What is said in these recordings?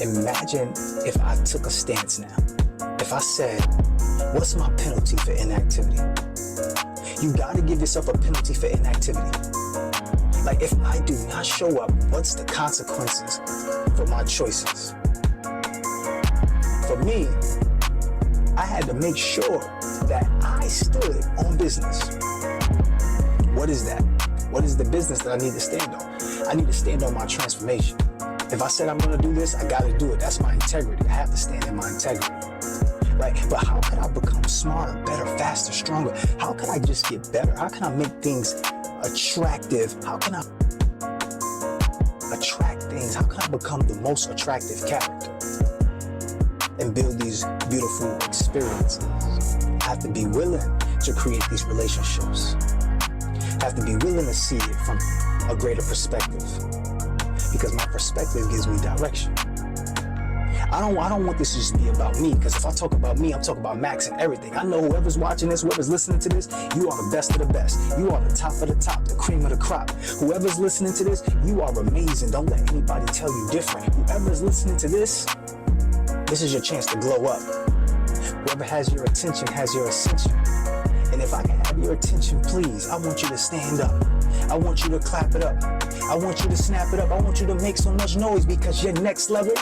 Imagine if I took a stance now. If I said, what's my penalty for inactivity? You gotta give yourself a penalty for inactivity. Like, if I do not show up, what's the consequences for my choices? For me, I had to make sure that I stood on business. What is that? What is the business that I need to stand on? I need to stand on my transformation. If I said I'm gonna do this, I gotta do it. That's my integrity. I have to stand in my integrity. Right? But how can I become smarter, better, faster, stronger? How can I just get better? How can I make things attractive? How can I attract things? How can I become the most attractive character and build these beautiful experiences? I have to be willing to create these relationships. I have to be willing to see it from a greater perspective, because my perspective gives me direction. I don't want this to just be about me, because if I talk about me, I'm talking about maxing everything. I know whoever's watching this, whoever's listening to this, you are the best of the best. You are the top of the top, the cream of the crop. Whoever's listening to this, you are amazing. Don't let anybody tell you different. Whoever's listening to this is your chance to glow up. Whoever has your attention has your ascension. And if I can have your attention, please, I want you to stand up. I want you to clap it up. I want you to snap it up. I want you to make so much noise, because your next level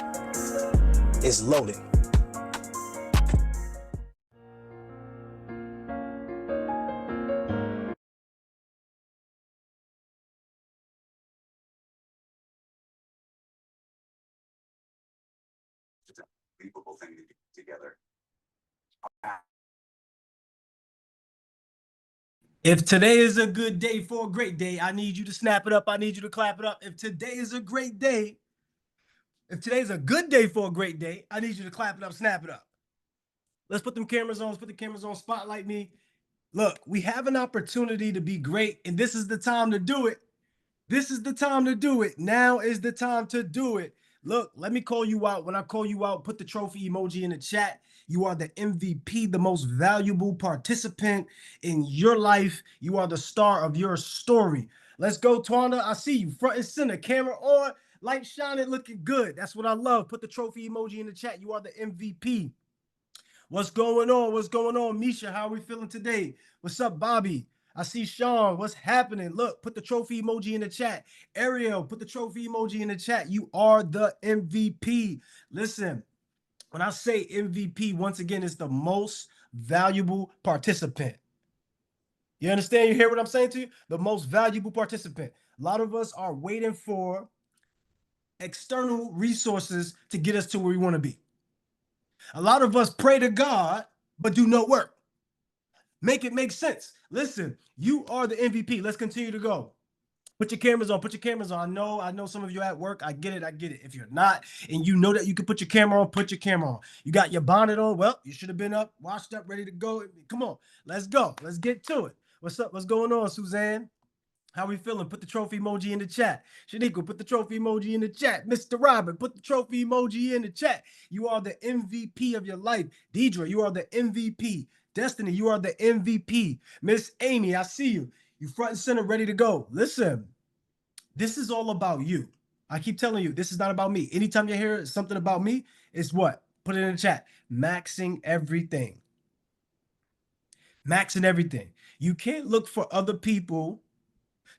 is loading. It's a unbelievable thing to do together. If today is a good day for a great day, I need you to snap it up. I need you to clap it up. If today is a great day, if today's a good day for a great day, I need you to clap it up, snap it up. Let's put them cameras on. Let's put the cameras on. Spotlight me. Look, we have an opportunity to be great, and this is the time to do it. This is the time to do it. Now is the time to do it. Look, let me call you out. When I call you out, put the trophy emoji in the chat. You are the MVP, the most valuable participant in your life. You are the star of your story. Let's go, Twana. I see you front and center. Camera on, light shining, looking good. That's what I love. Put the trophy emoji in the chat. You are the MVP. What's going on? What's going on, Misha? How are we feeling today? What's up, Bobby? I see Sean. What's happening? Look, put the trophy emoji in the chat. Ariel, put the trophy emoji in the chat. You are the MVP. Listen, when I say MVP, once again, it's the most valuable participant. You understand? You hear what I'm saying to you? The most valuable participant. A lot of us are waiting for external resources to get us to where we want to be. A lot of us pray to God, but do no work. Make it make sense. Listen, you are the MVP. Let's continue to go. Put your cameras on. Put your cameras on. I know some of you at work. I get it. I get it. If you're not, and you know that you can put your camera on, put your camera on. You got your bonnet on. Well, you should have been up, washed up, ready to go. Come on. Let's go. Let's get to it. What's up? What's going on, Suzanne? How we feeling? Put the trophy emoji in the chat. Shaniqua, put the trophy emoji in the chat. Mr. Robin, put the trophy emoji in the chat. You are the MVP of your life. Deidre, you are the MVP. Destiny, you are the MVP. Miss Amy, I see you. You front and center, ready to go. Listen, this is all about you. I keep telling you, this is not about me. Anytime you hear something about me, it's what? Put it in the chat. Maxing everything. Maxing everything. You can't look for other people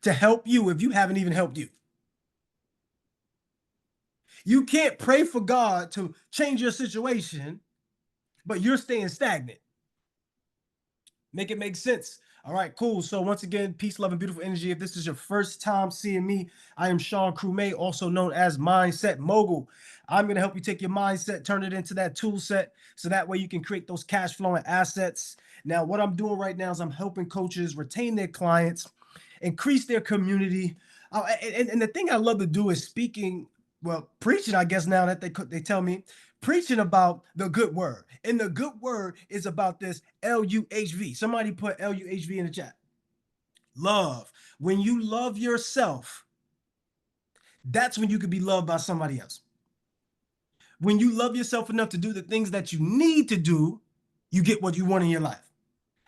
to help you if you haven't even helped you. You can't pray for God to change your situation, but you're staying stagnant. Make it make sense. All right, cool. So once again, peace, love, and beautiful energy. If this is your first time seeing me, I am Sean Crumay, also known as Mindset Mogul. I'm going to help you take your mindset, turn it into that tool set, so that way you can create those cash flowing assets. Now, what I'm doing right now is I'm helping coaches retain their clients, increase their community. And the thing I love to do is preaching, I guess now that they tell me, preaching about the good word. And the good word is about this LUHV. Somebody put LUHV in the chat. Love. When you love yourself, that's when you can be loved by somebody else. When you love yourself enough to do the things that you need to do, you get what you want in your life.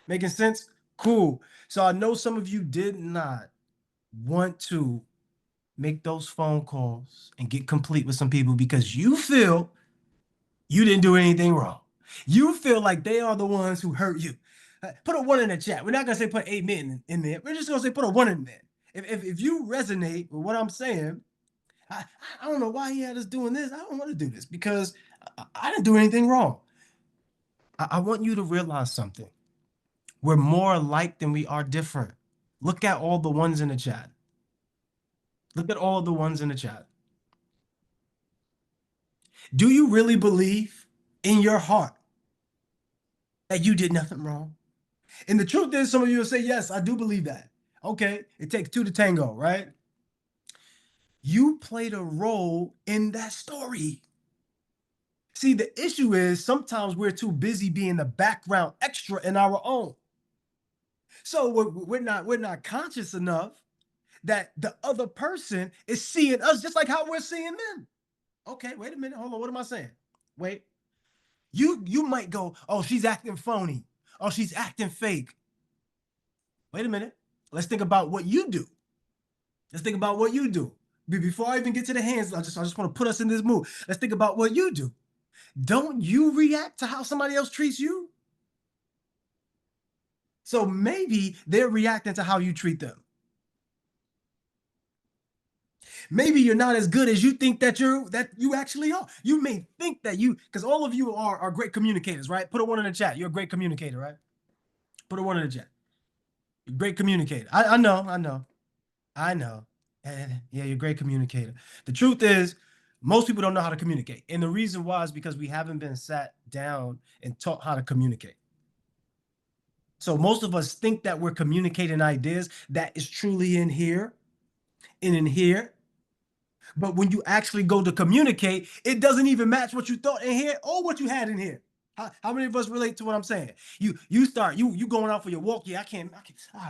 Making sense? Cool. So I know some of you did not want to make those phone calls and get complete with some people because you feel you didn't do anything wrong. You feel like they are the ones who hurt you. Put a 1 in the chat. We're not gonna say put 8 men in there. We're just gonna say put a 1 in there. If you resonate with what I'm saying, I don't know why he had us doing this. I don't want to do this because I didn't do anything wrong. I want you to realize something. We're more alike than we are different. Look at all the ones in the chat. Look at all the ones in the chat. Do you really believe in your heart that you did nothing wrong? And the truth is, some of you will say, yes, I do believe that. Okay, it takes 2 to tango, right? You played a role in that story. See, the issue is sometimes we're too busy being the background extra in our own. So we're not conscious enough that the other person is seeing us just like how we're seeing them. Okay, wait a minute. Hold on. What am I saying? Wait. You might go, oh, she's acting phony. Oh, she's acting fake. Wait a minute. Let's think about what you do. Let's think about what you do. Before I even get to the hands, I just want to put us in this mood. Let's think about what you do. Don't you react to how somebody else treats you? So maybe they're reacting to how you treat them. Maybe you're not as good as you think that you actually are. You may think that because all of you are great communicators, right? Put a 1 in the chat. You're a great communicator, right? Put a 1 in the chat. You're a great communicator. I know. And yeah, you're a great communicator. The truth is, most people don't know how to communicate. And the reason why is because we haven't been sat down and taught how to communicate. So most of us think that we're communicating ideas that is truly in here and in here. But when you actually go to communicate, it doesn't even match what you thought in here or what you had in here. How many of us relate to what I'm saying? You going out for your walk. Yeah, I can't.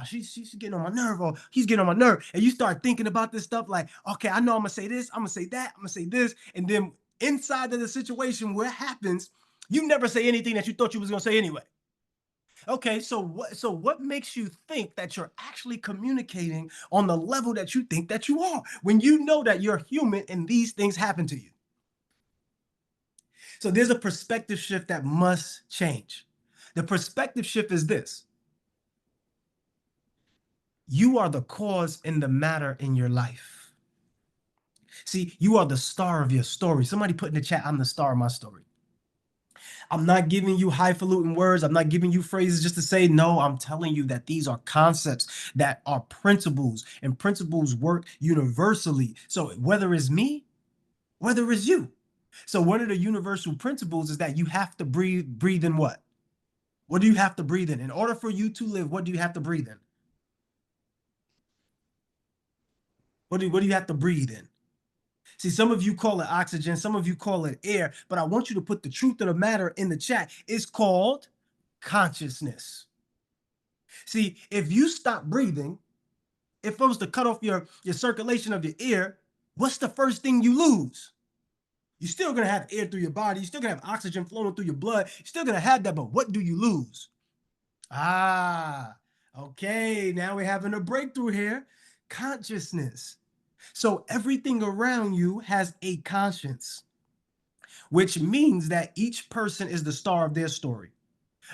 She's getting on my nerve, or he's getting on my nerve. And you start thinking about this stuff like, okay, I know I'm gonna say this, I'm gonna say that, I'm gonna say this. And then inside of the situation where it happens, you never say anything that you thought you was gonna say anyway. Okay, so what makes you think that you're actually communicating on the level that you think that you are when you know that you're human and these things happen to you? So there's a perspective shift that must change. The perspective shift is this. You are the cause and the matter in your life. See, you are the star of your story. Somebody put in the chat, I'm the star of my story. I'm not giving you highfalutin words. I'm not giving you phrases just to say, no, I'm telling you that these are concepts that are principles, and principles work universally. So whether it's me, whether it's you. So one of the universal principles is that you have to breathe in what? What do you have to breathe in? In order for you to live, what do you have to breathe in? What do you have to breathe in? See, some of you call it oxygen, some of you call it air, but I want you to put the truth of the matter in the chat. It's called consciousness. See, if you stop breathing, if it was to cut off your circulation of your air, what's the first thing you lose? You're still going to have air through your body. You're still going to have oxygen flowing through your blood. You're still going to have that, but what do you lose? Okay, now we're having a breakthrough here. Consciousness. So everything around you has a conscience, which means that each person is the star of their story.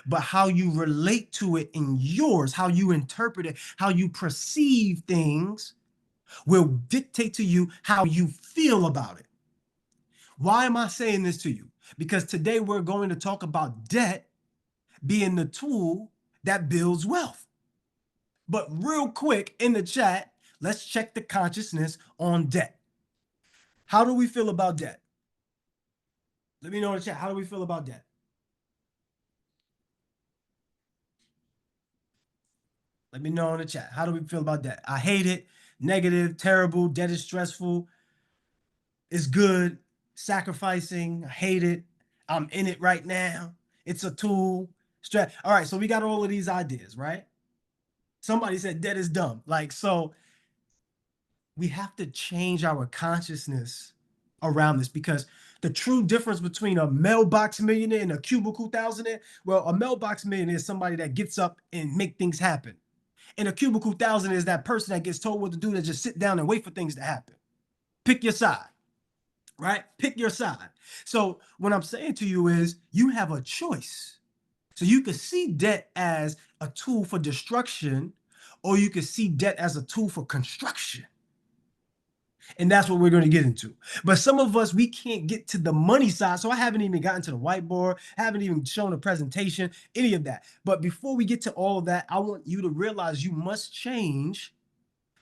But how you relate to it in yours, how you interpret it, how you perceive things will dictate to you how you feel about it. Why am I saying this to you? Because today we're going to talk about debt being the tool that builds wealth. But real quick in the chat, let's check the consciousness on debt. How do we feel about debt? Let me know in the chat. How do we feel about debt? Let me know in the chat. How do we feel about debt? I hate it. Negative, terrible. Debt is stressful. It's good. Sacrificing. I hate it. I'm in it right now. It's a tool. All right, so we got all of these ideas, right? Somebody said debt is dumb. Like, so we have to change our consciousness around this, because the true difference between a mailbox millionaire and a cubicle thousandaire, well, a mailbox millionaire is somebody that gets up and make things happen. And a cubicle thousandaire is that person that gets told what to do, that just sit down and wait for things to happen. Pick your side, right? Pick your side. So what I'm saying to you is you have a choice. So you could see debt as a tool for destruction, or you could see debt as a tool for construction. And that's what we're going to get into. But some of us, we can't get to the money side. So I haven't even gotten to the whiteboard, haven't even shown a presentation, any of that. But before we get to all of that, I want you to realize you must change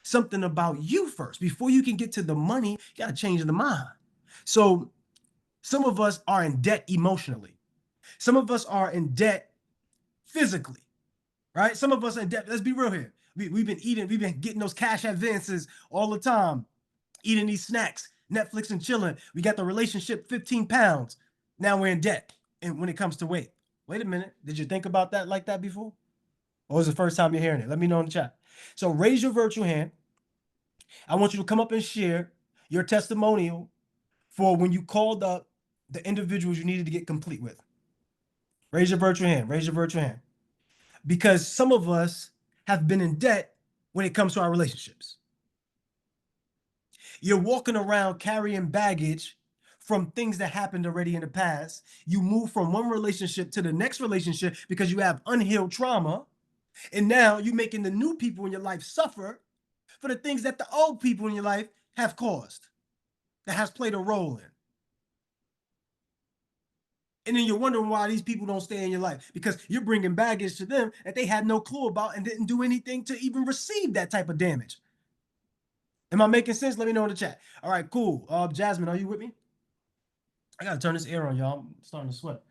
something about you first. Before you can get to the money, you got to change the mind. So some of us are in debt emotionally. Some of us are in debt physically, right? Some of us are in debt. Let's be real here. We've been getting those cash advances all the time, eating these snacks, Netflix and chilling. We got the relationship 15 pounds. Now we're in debt. And when it comes to weight, wait a minute. Did you think about that like that before? Or was it the first time you're hearing it? Let me know in the chat. So raise your virtual hand. I want you to come up and share your testimonial for when you called up the individuals you needed to get complete with. Raise your virtual hand. Raise your virtual hand. Because some of us have been in debt when it comes to our relationships. You're walking around carrying baggage from things that happened already in the past. You move from one relationship to the next relationship because you have unhealed trauma. And now you're making the new people in your life suffer for the things that the old people in your life have caused, that has played a role in. And then you're wondering why these people don't stay in your life, because you're bringing baggage to them that they had no clue about and didn't do anything to even receive that type of damage. Am I making sense? Let me know in the chat. All right, cool. Jasmine, are you with me? I gotta turn this air on, y'all. I'm starting to sweat.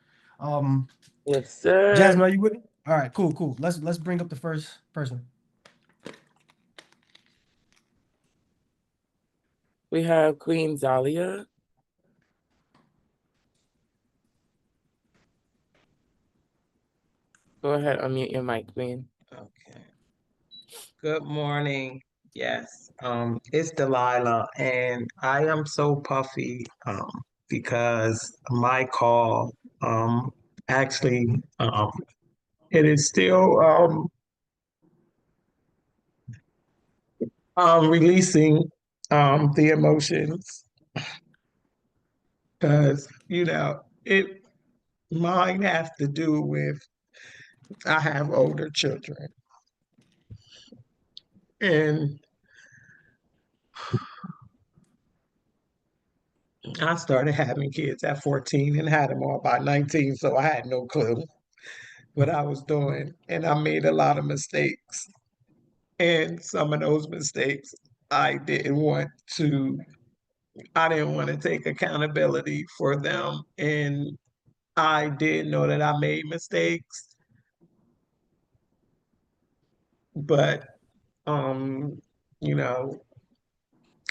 Yes, sir. Jasmine, are you with me? All right, cool. Let's bring up the first person. We have Queen Zalia. Go ahead, unmute your mic, Queen. Okay. Good morning. Yes. It's Delilah, and I am so puffy because my call actually it is still releasing the emotions because it mine has to do with I have older children, and I started having kids at 14 and had them all by 19, so I had no clue what I was doing. And I made a lot of mistakes. And some of those mistakes I didn't want to take accountability for them. And I did know that I made mistakes. But you know,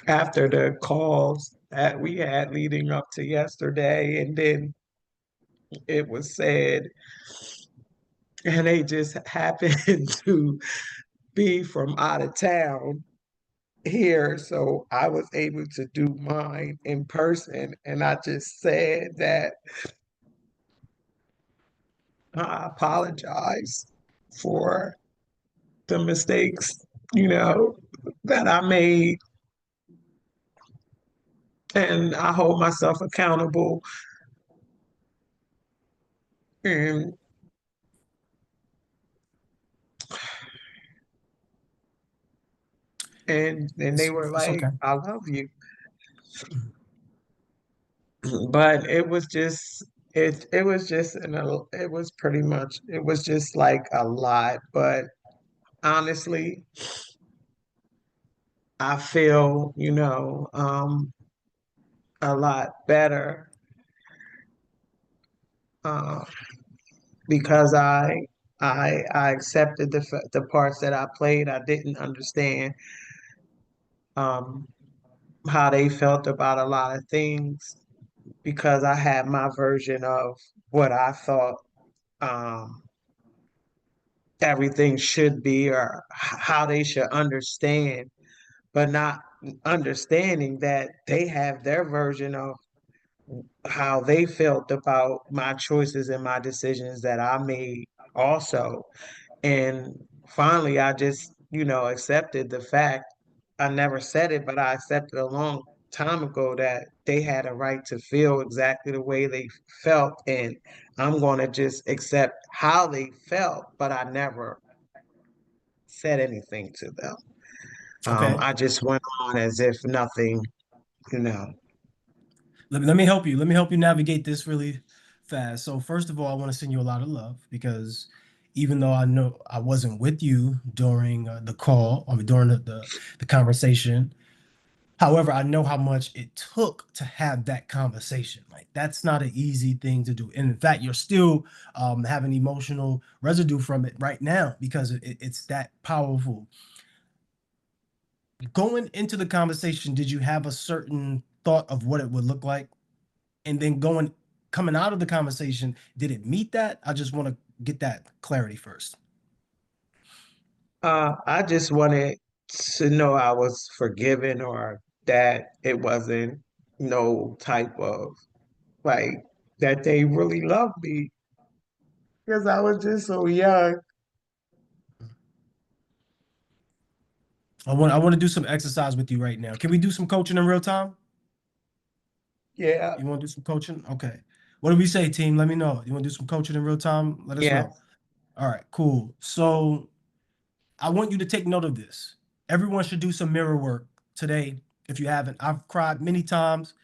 after the calls that we had leading up to yesterday, and then it was said, and they just happened to be from out of town here, so I was able to do mine in person, and I just said that I apologize for the mistakes, that I made, and I hold myself accountable. And they were like, okay. I love you. But it was just it was just it was pretty much it was just like a lot. But honestly, I feel, a lot better uh, because I accepted the parts that I played. I didn't understand um, how they felt about a lot of things because I had my version of what I thought um, everything should be or how they should understand, but not understanding that they have their version of how they felt about my choices and my decisions that I made also. And finally, I just, accepted the fact. I never said it, but I accepted a long time ago that they had a right to feel exactly the way they felt, and I'm going to just accept how they felt, but I never said anything to them. Okay. I just went on as if nothing, you know. Let me help you. Let me help you navigate this really fast. So first of all, I want to send you a lot of love because even though I know I wasn't with you during the call, I mean during the conversation, however, I know how much it took to have that conversation. Like that's not an easy thing to do. And in fact, you're still having emotional residue from it right now because it's that powerful. Going into the conversation, did you have a certain thought of what it would look like? And then coming out of the conversation, did it meet that? I just want to get that clarity first. I just wanted to know I was forgiven or that it wasn't no type of like that they really loved me because I was just so young. I want to do some exercise with you right now. Can we do some coaching in real time? Yeah, You want to do some coaching? Okay. What do we say, team? Let me know. You want to do some coaching in real time? Let us yeah. know. All right, cool. So I want you to take note of this. Everyone should do some mirror work today. If you haven't, I've cried many times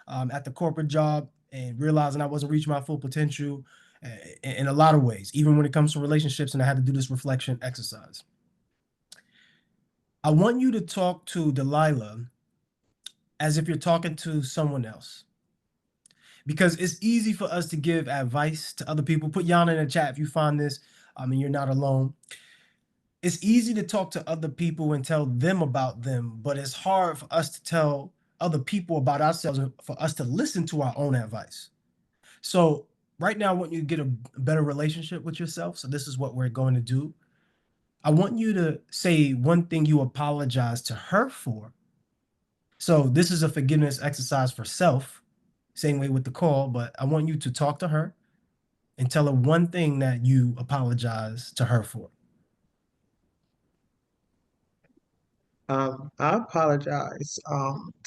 at the corporate job and realizing I wasn't reaching my full potential in a lot of ways, even when it comes to relationships. And I had to do this reflection exercise. I want you to talk to Delilah as if you're talking to someone else. Because it's easy for us to give advice to other people. Put Yana in the chat if you find this. I mean, you're not alone. It's easy to talk to other people and tell them about them, but it's hard for us to tell other people about ourselves and for us to listen to our own advice. So right now, I want you to get a better relationship with yourself. So this is what we're going to do. I want you to say one thing you apologize to her for. So this is a forgiveness exercise for self, same way with the call, but I want you to talk to her and tell her one thing that you apologize to her for. I apologize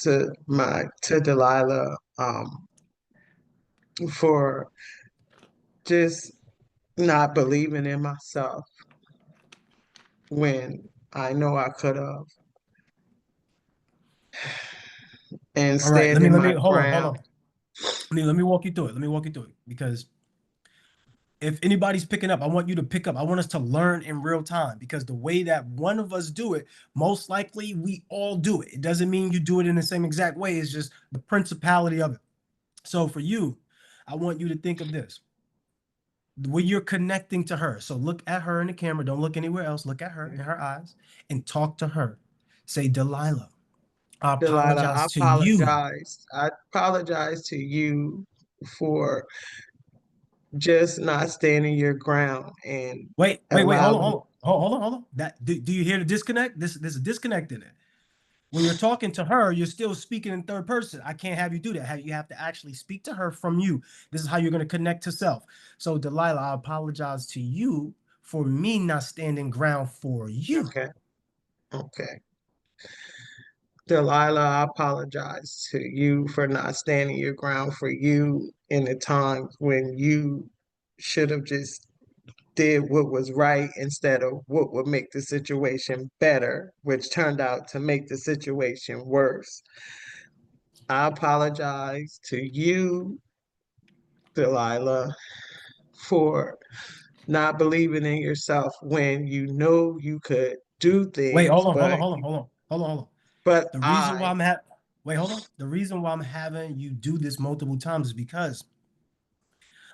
to Delilah for just not believing in myself when I know I could have and All right, standing let my me hold ground. on. Let me walk you through it. Let me walk you through it because if anybody's picking up, I want you to pick up. I want us to learn in real time because the way that one of us do it, most likely we all do it. It doesn't mean you do it in the same exact way. It's just the principality of it. So for you, I want you to think of this. When you're connecting to her, so look at her in the camera. Don't look anywhere else. Look at her in her eyes and talk to her. Say, Delilah, I Delilah, I apologize to you. apologize. I apologize to you for just not standing your ground and Wait, hold on, allowing. hold on. That do you hear the disconnect? There's a disconnect in it. When you're talking to her, you're still speaking in third person. I can't have you do that. You have to actually speak to her from you. This is how you're going to connect to self. So, Delilah, I apologize to you for me not standing ground for you. Okay, okay. Delilah, I apologize to you for not standing your ground for you in the times when you should have just did what was right instead of what would make the situation better, which turned out to make the situation worse. I apologize to you, Delilah, for not believing in yourself when you know you could do Wait, things, hold on. but The reason why I'm wait, hold on. The reason why I'm having you do this multiple times is because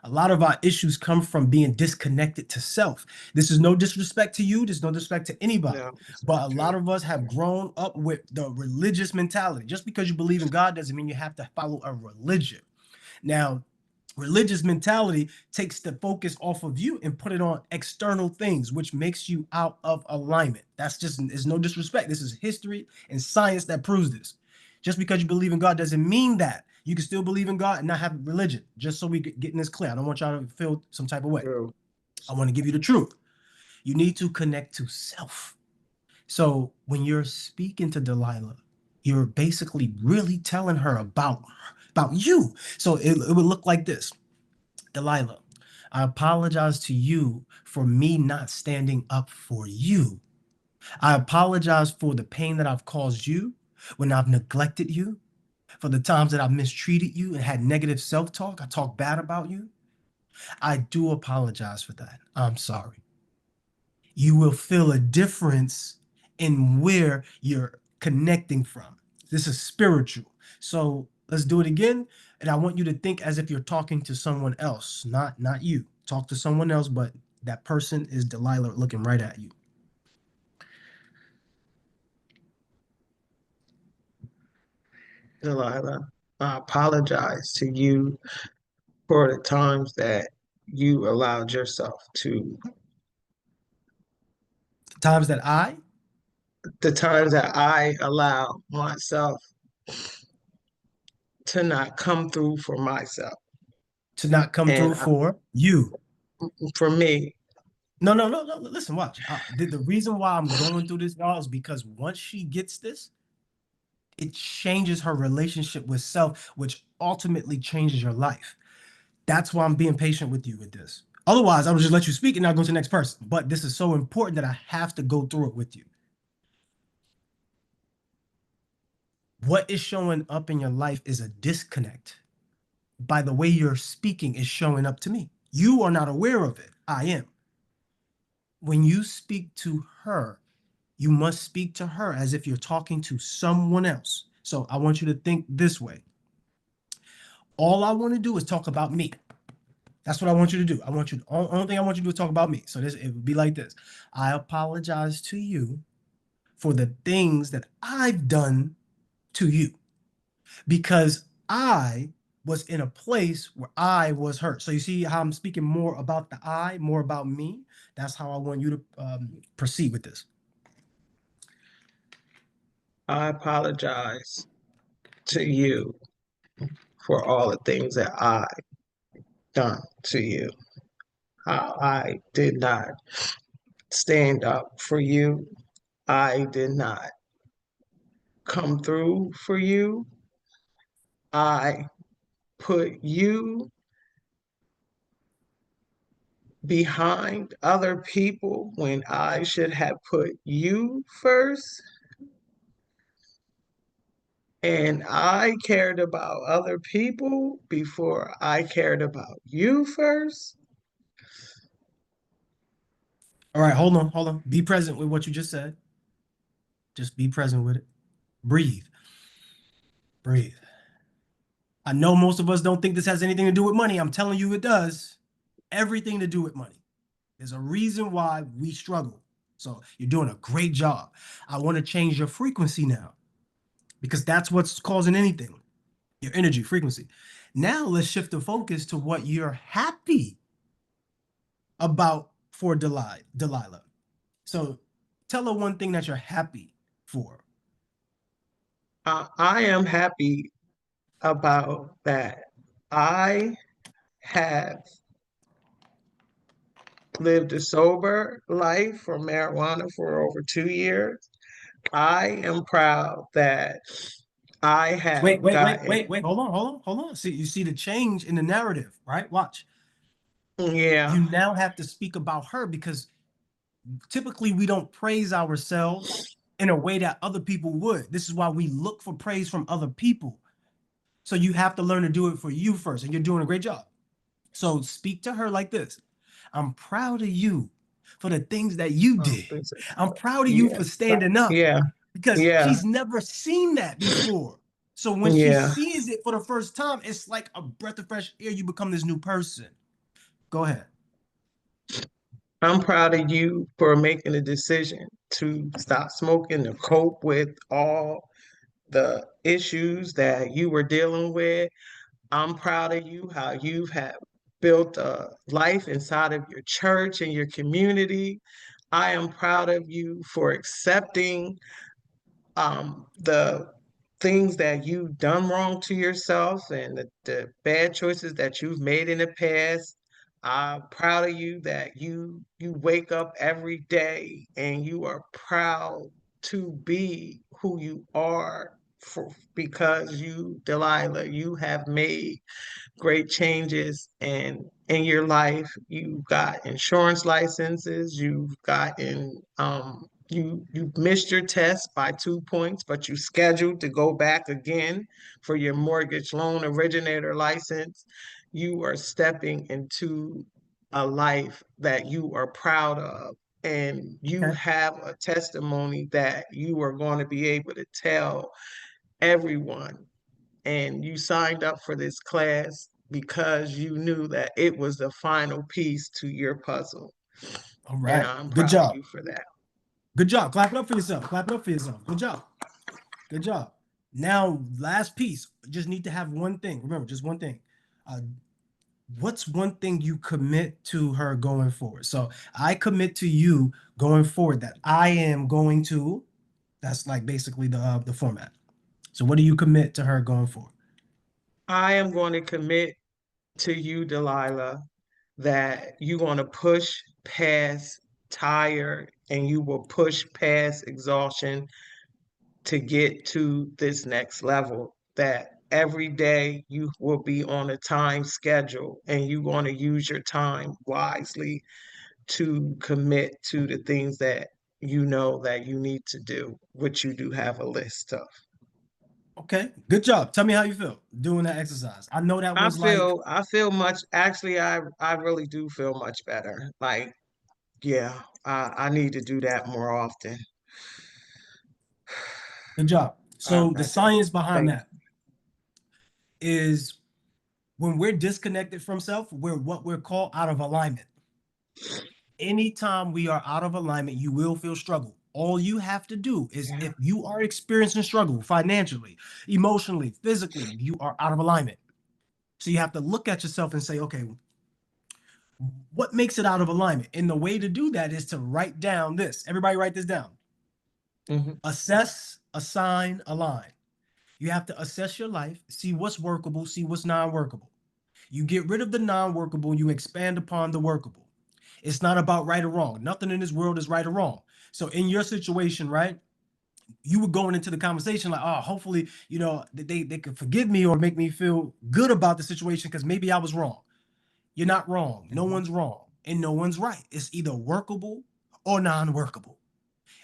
a lot of our issues come from being disconnected to self. This is no disrespect to you. There's no disrespect to anybody. no, it's But not a true. lot of us have grown up with the religious mentality. Just because you believe in God doesn't mean you have to follow a religion. Now, religious mentality takes the focus off of you and put it on external things, which makes you out of alignment. That's just, there's no disrespect. This is history and science that proves this. Just because you believe in God doesn't mean that. You can still believe in God and not have religion, just so we getting this clear. I don't want y'all to feel some type of way. True. I want to give you the truth. You need to connect to self. So when you're speaking to Delilah, you're basically really telling her about you. So it would look like this. Delilah, I apologize to you for me not standing up for you. I apologize for the pain that I've caused you when I've neglected you, for the times that I've mistreated you and had negative self-talk. I talk bad about you. I do apologize for that. I'm sorry. You will feel a difference in where you're connecting from. This is spiritual. So let's do it again. And I want you to think as if you're talking to someone else, not you. Talk to someone else, but that person is Delilah looking right at you. Delilah, I apologize to you for the times that you allowed yourself to, The times that I allow myself to not come through for myself. to not come And through for you. for me, No. Listen, watch. The reason why I'm going through this, y'all, is because once she gets this, it changes her relationship with self, which ultimately changes your life. That's why I'm being patient with you with this. Otherwise, I would just let you speak and I'll go to the next person. But this is so important that I have to go through it with you. What is showing up in your life is a disconnect. By the way you're speaking is showing up to me. You are not aware of it. I am. When you speak to her, you must speak to her as if you're talking to someone else. So I want you to think this way. All I want to do is talk about me. That's what I want you to do. I want you, only thing I want you to do is talk about me. So it would be like this. I apologize to you for the things that I've done to you because I was in a place where I was hurt. So you see how I'm speaking more about the I, more about me. That's how I want you to proceed with this. I apologize to you for all the things that I done to you. How I did not stand up for you. I did not come through for you. I put you behind other people when I should have put you first. And I cared about other people before I cared about you first. All right, hold on. Be present with what you just said. Just be present with it. Breathe. Breathe. I know most of us don't think this has anything to do with money. I'm telling you it does. Everything to do with money. There's a reason why we struggle. So you're doing a great job. I want to change your frequency now because that's what's causing anything, your energy frequency. Now let's shift the focus to what you're happy about for Delilah. So tell her one thing that you're happy for. I am happy about that. I have lived a sober life from marijuana for over 2 years. I am proud that I have gotten, Wait. Hold on. See, you see the change in the narrative, right? Watch. yeah, You now have to speak about her because typically we don't praise ourselves in a way that other people would. This is why we look for praise from other people. So you have to learn to do it for you first, and you're doing a great job. So speak to her like this. I'm proud of you for the things that you did. I'm proud of you yeah, for standing up yeah, because yeah, she's never seen that before. So when she yeah. sees it for the first time, it's like a breath of fresh air. You become this new person. Go ahead. I'm proud of you for making a decision to stop smoking, to cope with all the issues that you were dealing with. I'm proud of you, how you have built a life inside of your church and your community. I am proud of you for accepting the things that you've done wrong to yourself and the bad choices that you've made in the past. I'm proud of you that you wake up every day and you are proud to be who you are because you, Delilah, you have made great changes in your life. You've got insurance licenses, you've gotten you missed your test by 2 points, but you scheduled to go back again for your mortgage loan originator license. You are stepping into a life that you are proud of, and you Okay. have a testimony that you are going to be able to tell everyone. And you signed up for this class because you knew that it was the final piece to your puzzle. All And right. I'm Good proud of job. you for that. Good job. Clap it up for yourself. Clap it up for yourself. Good job. Good job. Now, last piece. Just need to have one thing. Remember, just one thing. What's one thing you commit to her going forward? So I commit to you going forward that I am going to. That's like basically the format. So what do you commit to her going forward? I am going to commit to you, Delilah, that you're going to push past tired and you will push past exhaustion to get to this next level. That every day you will be on a time schedule and you want to use your time wisely to commit to the things that you know that you need to do, which you do have a list of. Okay, good job. Tell me how you feel doing that exercise. I know that was like, I feel much, actually, I really do feel much better. Like, yeah, I need to do that more often. good job. All So the right. science behind Thank that is when we're disconnected from self, we're what we're called out of alignment. Anytime we are out of alignment, you will feel struggle. All you have to do is Yeah. if you are experiencing struggle financially, emotionally, physically, you are out of alignment. So you have to look at yourself and say, okay, what makes it out of alignment? And the way to do that is to write down this. Everybody write this down. Mhm. Assess, assign, align. You have to assess your life, see what's workable, see what's non-workable. You get rid of the non-workable, you expand upon the workable. It's not about right or wrong. Nothing in this world is right or wrong. So in your situation, right, you were going into the conversation like, oh, hopefully, they could forgive me or make me feel good about the situation because maybe I was wrong. You're not wrong. No one's wrong and no one's right. It's either workable or non-workable.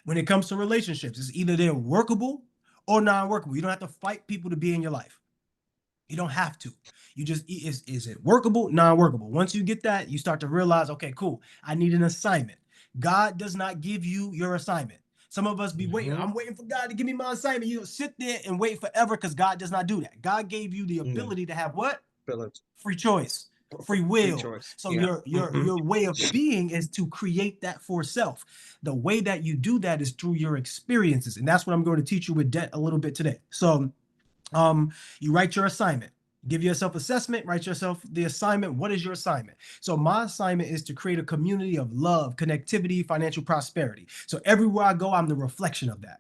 When it comes to relationships, it's either they're workable or non-workable. You don't have to fight people to be in your life. You don't have to. You just, is it workable, non-workable? Once you get that, you start to realize, okay, cool, I need an assignment. God does not give you your assignment. Some of us be waiting. I'm waiting for God to give me my assignment. You sit there and wait forever because God does not do that. God gave you the ability to have what? Free choice, free will. choice. So Yeah. your way of being is to create that for self. The way that you do that is through your experiences, and that's what I'm going to teach you with debt a little bit today. So, you write your assignment. Give yourself assessment, write yourself the assignment. What is your assignment? So my assignment is to create a community of love, connectivity, financial prosperity. So everywhere I go, I'm the reflection of that.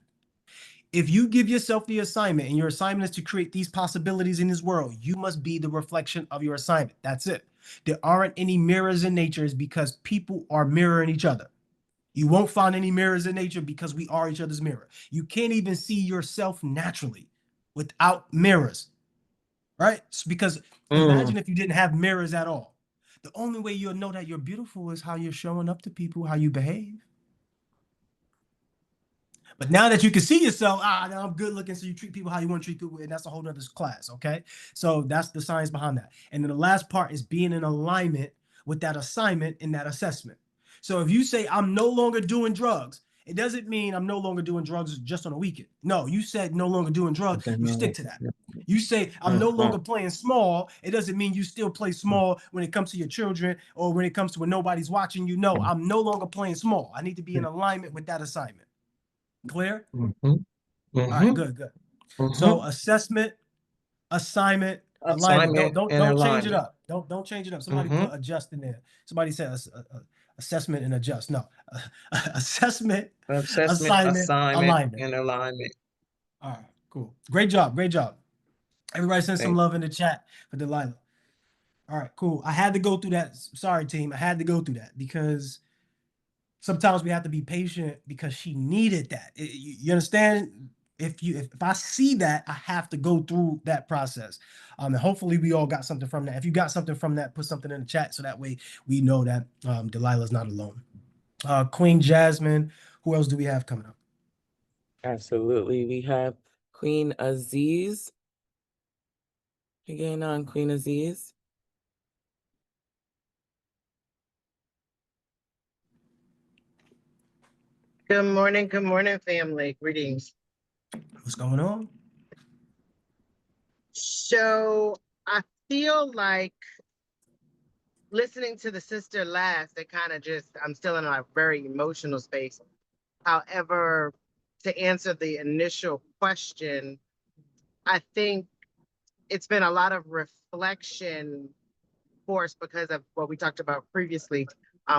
If you give yourself the assignment and your assignment is to create these possibilities in this world, you must be the reflection of your assignment. That's it. There aren't any mirrors in nature because people are mirroring each other. You won't find any mirrors in nature because we are each other's mirror. You can't even see yourself naturally without mirrors, right? It's because imagine if you didn't have mirrors at all. The only way you'll know that you're beautiful is how you're showing up to people, how you behave. But now that you can see yourself, now I'm good looking, so you treat people how you want to treat people, and that's a whole other class, okay? So that's the science behind that. And then the last part is being in alignment with that assignment and that assessment. So if you say, I'm no longer doing drugs, it doesn't mean I'm no longer doing drugs just on a weekend. No, you said no longer doing drugs, you stick to that. You say, I'm no longer playing small, it doesn't mean you still play small when it comes to your children or when it comes to when nobody's watching you. No, I'm no longer playing small. I need to be in alignment with that assignment. Clear? All right, good. So assessment, assignment, alignment. Don't change it up. Don't change it up. Somebody put adjust in there. Somebody said assessment and adjust. No, assessment, assignment, alignment, and alignment. All right, cool. Great job. Everybody send some love in the chat for Delilah. All right, cool. I had to go through that. Sorry, team. I had to go through that because sometimes we have to be patient because she needed that. You understand? if I see that, I have to go through that process. And hopefully we all got something from that. If you got something from that, put something in the chat so that way we know that Delilah's not alone. Queen Jasmine, who else do we have coming up? Absolutely. We have Queen Aziz. You getting on, Queen Aziz? Good morning, family. Greetings. What's going on? So I feel like listening to the sister last, it kind of just, I'm still in a very emotional space. However, to answer the initial question, I think it's been a lot of reflection for us because of what we talked about previously.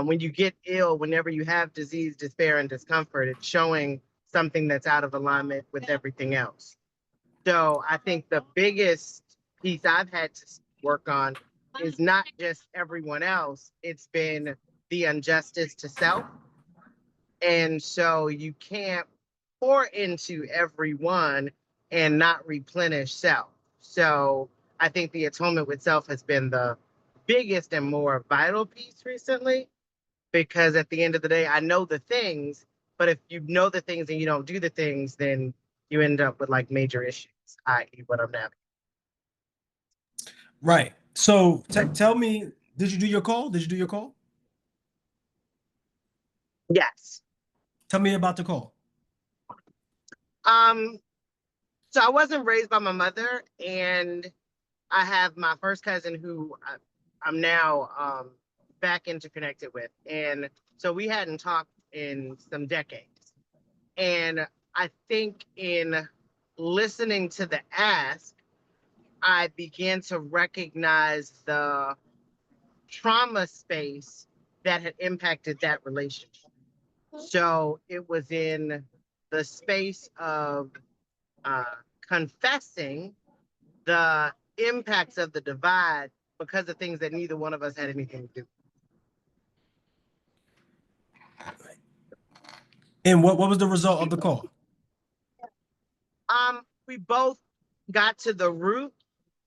When you get ill, whenever you have disease, despair, and discomfort, it's showing something that's out of alignment with everything else. So I think the biggest piece I've had to work on is not just everyone else, it's been the injustice to self. And so you can't pour into everyone and not replenish self. So I think the atonement with self has been the biggest and more vital piece recently, because at the end of the day, I know the things, but if you know the things and you don't do the things, then you end up with like major issues, i.e. what I'm navigating. Right. So tell me, did you do your call? Did you do your call? Yes. Tell me about the call. So I wasn't raised by my mother, and I have my first cousin who I'm now back interconnected with. And so we hadn't talked in some decades. And I think in listening to the ask, I began to recognize the trauma space that had impacted that relationship. So it was in the space of confessing the impacts of the divide because of things that neither one of us had anything to do. And what was the result of the call? We both got to the root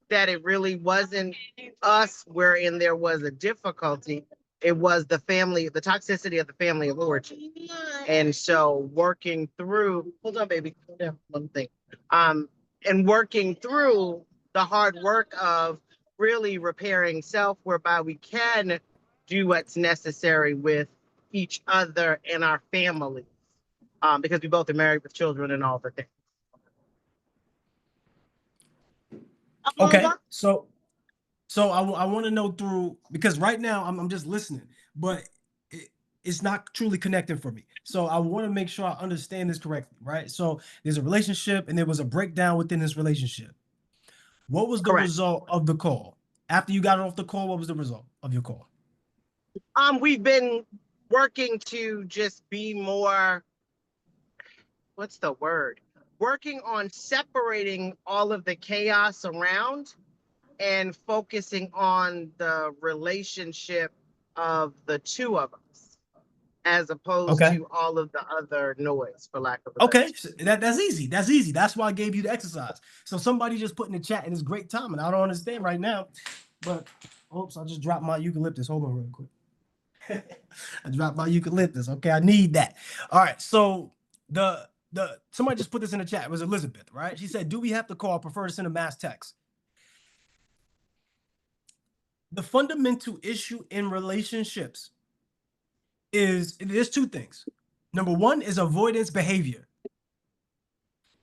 that it really wasn't us wherein there was a difficulty. It was the family, the toxicity of the family of origin. And so working through, hold on, baby, hold on, one thing. And working through the hard work of really repairing self, whereby we can do what's necessary with each other and our families, because we both are married with children and all the things. Okay, so I want to know through, because right now I'm just listening, but it's not truly connecting for me. So I want to make sure I understand this correctly, right? So there's a relationship and there was a breakdown within this relationship. What was the Correct. result of the call? After you got off the call, what was the result of your call? We've been working to just be more, what's the word? Working on separating all of the chaos around and focusing on the relationship of the two of us, as opposed to all of the other noise, for lack of a better Okay, so that's easy. That's easy. That's why I gave you the exercise. So somebody just put in the chat, and it's great time, and I don't understand right now, but oops, I just dropped my eucalyptus. Hold on real quick. I dropped my eucalyptus. Okay, I need that. All right, so the somebody just put this in the chat. It was Elizabeth, right? She said, "Do we have to call? Prefer to send a mass text." The fundamental issue in relationships is there's two things. Number one is avoidance behavior.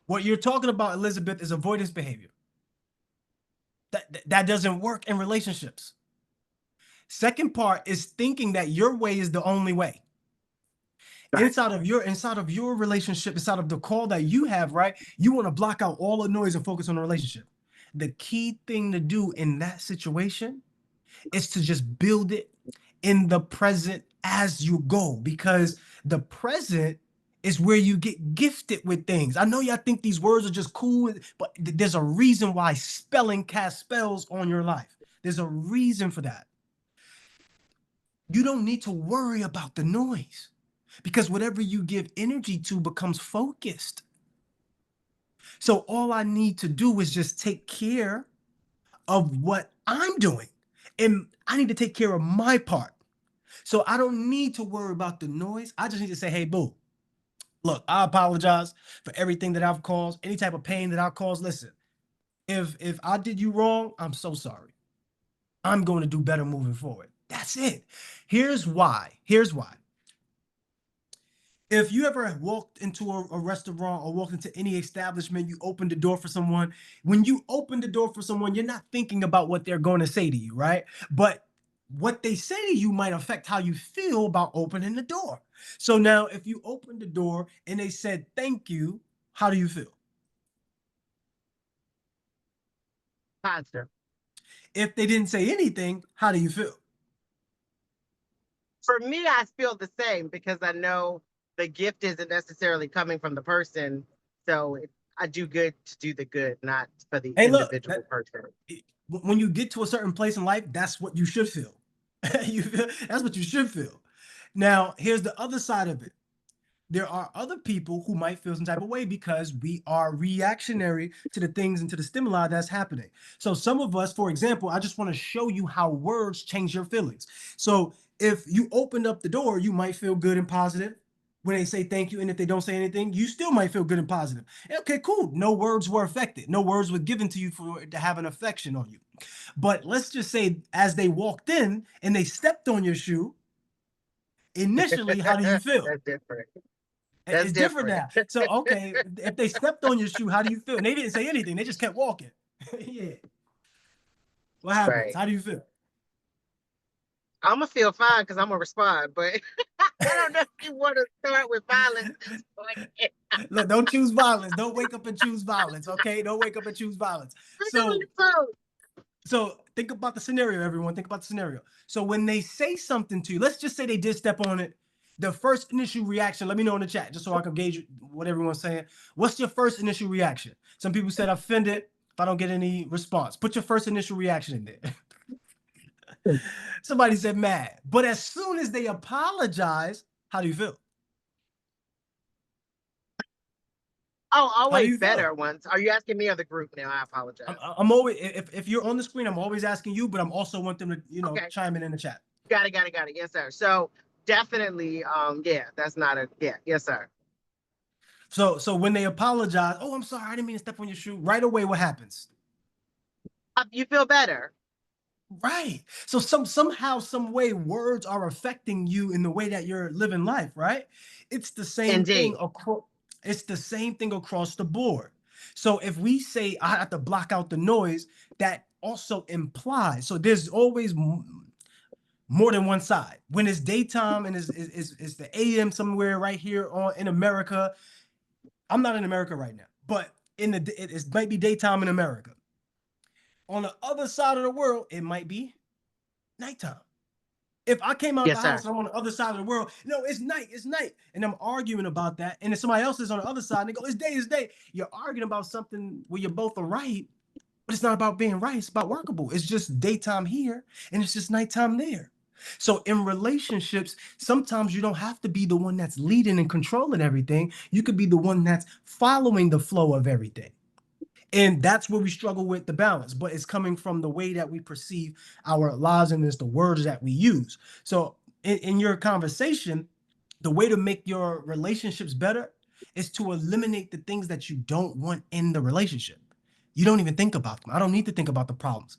What you're talking about, Elizabeth, is avoidance behavior. That doesn't work in relationships. Second part is thinking that your way is the only way. Inside of your relationship, inside of the call that you have, right? You want to block out all the noise and focus on the relationship. The key thing to do in that situation is to just build it in the present as you go, because the present is where you get gifted with things. I know y'all think these words are just cool, but there's a reason why spelling casts spells on your life. There's a reason for that. You don't need to worry about the noise, because whatever you give energy to becomes focused. So all I need to do is just take care of what I'm doing. And I need to take care of my part. So I don't need to worry about the noise. I just need to say, hey, boo, look, I apologize for everything that I've caused, any type of pain that I've caused. Listen, if I did you wrong, I'm so sorry. I'm going to do better moving forward. That's it. Here's why. Here's why. If you ever walked into a restaurant or walked into any establishment, you opened the door for someone. When you open the door for someone, you're not thinking about what they're going to say to you, right? But what they say to you might affect how you feel about opening the door. So now, if you opened the door and they said thank you, how do you feel? Positive. If they didn't say anything, how do you feel? For me, I feel the same because I know the gift isn't necessarily coming from the person. So I do good to do the good, not for the Hey, look, individual person. when you get to a certain place in life, that's what you should feel. That's what you should feel. Now, here's the other side of it. There are other people who might feel some type of way because we are reactionary to the things and to the stimuli that's happening. So some of us, for example, I just want to show you how words change your feelings. So if you opened up the door, you might feel good and positive when they say thank you. And if they don't say anything, you still might feel good and positive. Okay, cool. No words were affected. No words were given to you for it to have an affection on you. But let's just say as they walked in and they stepped on your shoe, initially, how do you feel? That's different. It's different now. So, okay, if they stepped on your shoe, how do you feel? And they didn't say anything. They just kept walking. Yeah. What happens? Right. How do you feel? I'm gonna feel fine because I'm gonna respond, but I don't know if you want to start with violence. Look, don't choose violence. Don't wake up and choose violence, okay? Don't wake up and choose violence. So think about the scenario, everyone. Think about the scenario. So when they say something to you, let's just say they did step on it. The first initial reaction, let me know in the chat, just so I can gauge what everyone's saying. What's your first initial reaction? Some people said offended if I don't get any response. Put your first initial reaction in there. Somebody said mad. But as soon as they apologize, how do you feel? Oh, How do always you feel? better ones. Are you asking me or the group now? I apologize. I'm always, if you're on the screen, I'm always asking you, but I'm also want them to, Okay. chime in the chat. Got it. Yes, sir. So definitely, yeah, that's not a, yeah, yes, sir. So when they apologize, oh, I'm sorry, I didn't mean to step on your shoe. Right away, what happens? You feel better. Right. So somehow, some way, words are affecting you in the way that you're living life, right? It's the same thing Indeed. across. It's the same thing across the board. So if we say I have to block out the noise, that also implies. So there's always more than one side. When it's daytime and it's the AM somewhere right here in America. I'm not in America right now, but it might be daytime in America. On the other side of the world, it might be nighttime. If I came out Yes, the house sir. and I'm on the other side of the world, no, it's night, and I'm arguing about that, and then somebody else is on the other side, and they go, it's day. You're arguing about something where you're both are right, but it's not about being right. It's about workable. It's just daytime here, and it's just nighttime there. So in relationships, sometimes you don't have to be the one that's leading and controlling everything. You could be the one that's following the flow of everything. And that's where we struggle with the balance, but it's coming from the way that we perceive our lives and it's the words that we use. So in your conversation, the way to make your relationships better is to eliminate the things that you don't want in the relationship. You don't even think about them. I don't need to think about the problems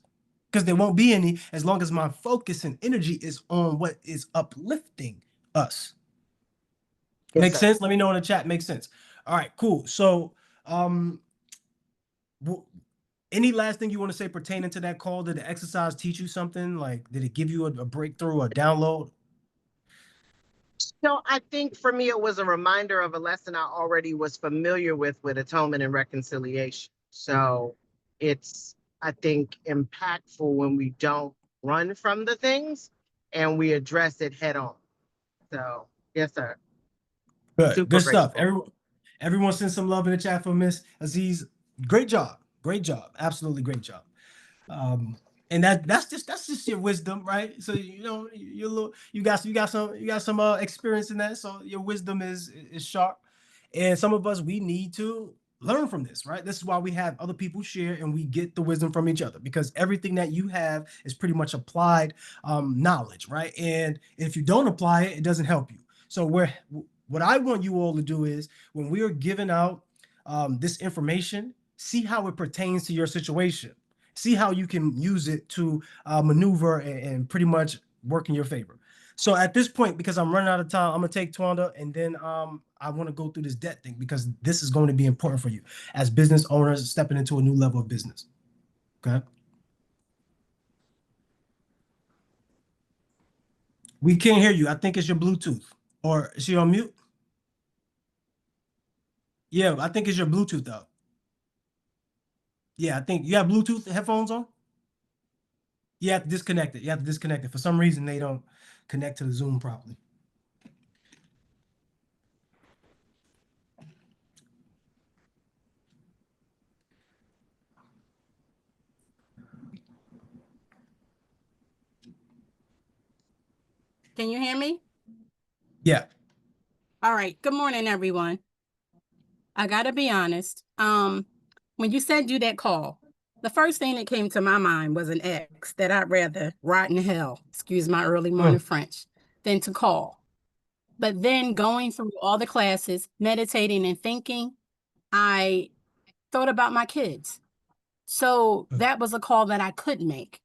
because there won't be any as long as my focus and energy is on what is uplifting us. Yes, Makes sir. sense? Let me know in the chat. Makes sense. All right, cool. So any last thing you want to say pertaining to that call? Did the exercise teach you something? Like, did it give you a breakthrough, a download? So I think for me, it was a reminder of a lesson I already was familiar with atonement and reconciliation. So it's, I think, impactful when we don't run from the things and we address it head on. So yes, sir. Good, Super good stuff. grateful. Everyone send some love in the chat for Miss Aziz. Great job, absolutely great job. And that's just your wisdom, right? So you got some experience in that, so your wisdom is sharp. And some of us, we need to learn from this, right? This is why we have other people share and we get the wisdom from each other, because everything that you have is pretty much applied knowledge, right? And if you don't apply it, it doesn't help you. So what I want you all to do is, when we are giving out this information, see how it pertains to your situation. See how you can use it to maneuver and pretty much work in your favor. So at this point, because I'm running out of time, I'm gonna take Twanda, and then I want to go through this debt thing, because this is going to be important for you as business owners stepping into a new level of business. Okay. We can't hear you. I think it's your Bluetooth. Or is she on mute? Yeah, I think it's your Bluetooth though. Yeah, I think you have Bluetooth headphones on. You have to disconnect it. You have to disconnect it. For some reason, they don't connect to the Zoom properly. Can you hear me? Yeah. All right. Good morning, everyone. I gotta be honest. When you said do that call, the first thing that came to my mind was an ex that I'd rather rot in hell, excuse my early morning French, than to call. But then going through all the classes, meditating and thinking, I thought about my kids. So that was a call that I could make.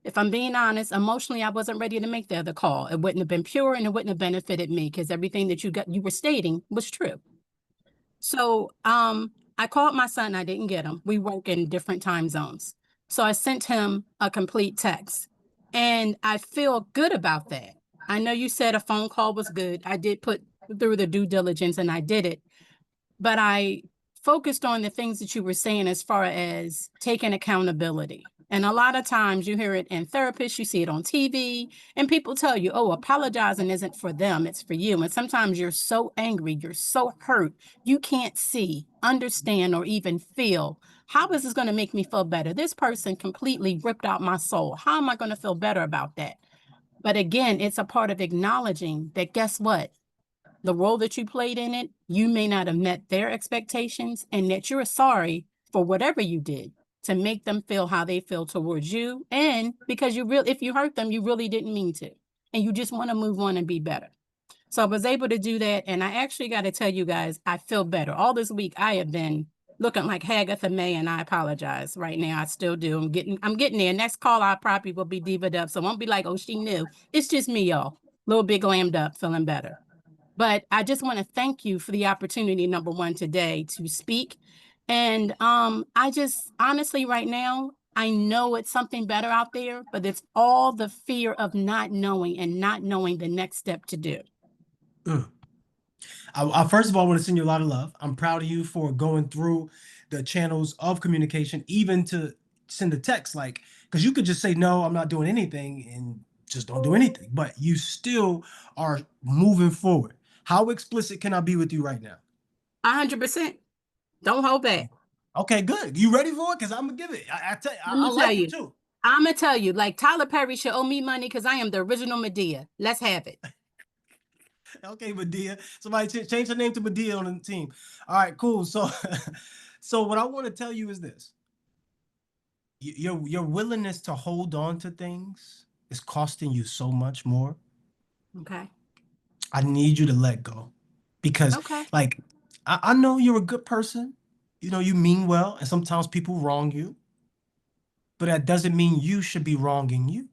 If I'm being honest, emotionally, I wasn't ready to make the other call. It wouldn't have been pure and it wouldn't have benefited me, because everything that you were stating was true. So I called my son. I didn't get him. We work in different time zones. So I sent him a complete text, and I feel good about that. I know you said a phone call was good. I did put through the due diligence and I did it, but I focused on the things that you were saying as far as taking accountability. And a lot of times you hear it in therapists, you see it on TV, and people tell you, oh, apologizing isn't for them, it's for you. And sometimes you're so angry, you're so hurt, you can't see, understand, or even feel, how is this going to make me feel better? This person completely ripped out my soul. How am I going to feel better about that? But again, it's a part of acknowledging that, guess what? The role that you played in it, you may not have met their expectations, and that you're sorry for whatever you did to make them feel how they feel towards you. And because if you hurt them, you really didn't mean to, and you just want to move on and be better. So I was able to do that. And I actually got to tell you guys, I feel better. All this week, I have been looking like Hagatha May, and I apologize right now. I still do. I'm getting there. Next call, I probably will be diva'd up. So I won't be like, oh, she knew. It's just me, y'all. A little bit glammed up, feeling better. But I just want to thank you for the opportunity, number one, today to speak. And I just honestly right now, I know it's something better out there, but it's all the fear of not knowing and not knowing the next step to do. I first of all want to send you a lot of love. I'm proud of you for going through the channels of communication, even to send a text, like, because you could just say, no, I'm not doing anything, and just don't do anything. But you still are moving forward. How explicit can I be with you right now? 100%. Don't hold back. Okay, good. You ready for it? Because I'm gonna give it. I tell you, I like you too. I'm gonna tell you, like Tyler Perry should owe me money because I am the original Medea. Let's have it. Okay, Medea. Somebody change her name to Medea on the team. All right, cool. So, so what I want to tell you is this: your willingness to hold on to things is costing you so much more. Okay. I need you to let go, because like I know you're a good person. You know, you mean well, and sometimes people wrong you, but that doesn't mean you should be wronging you.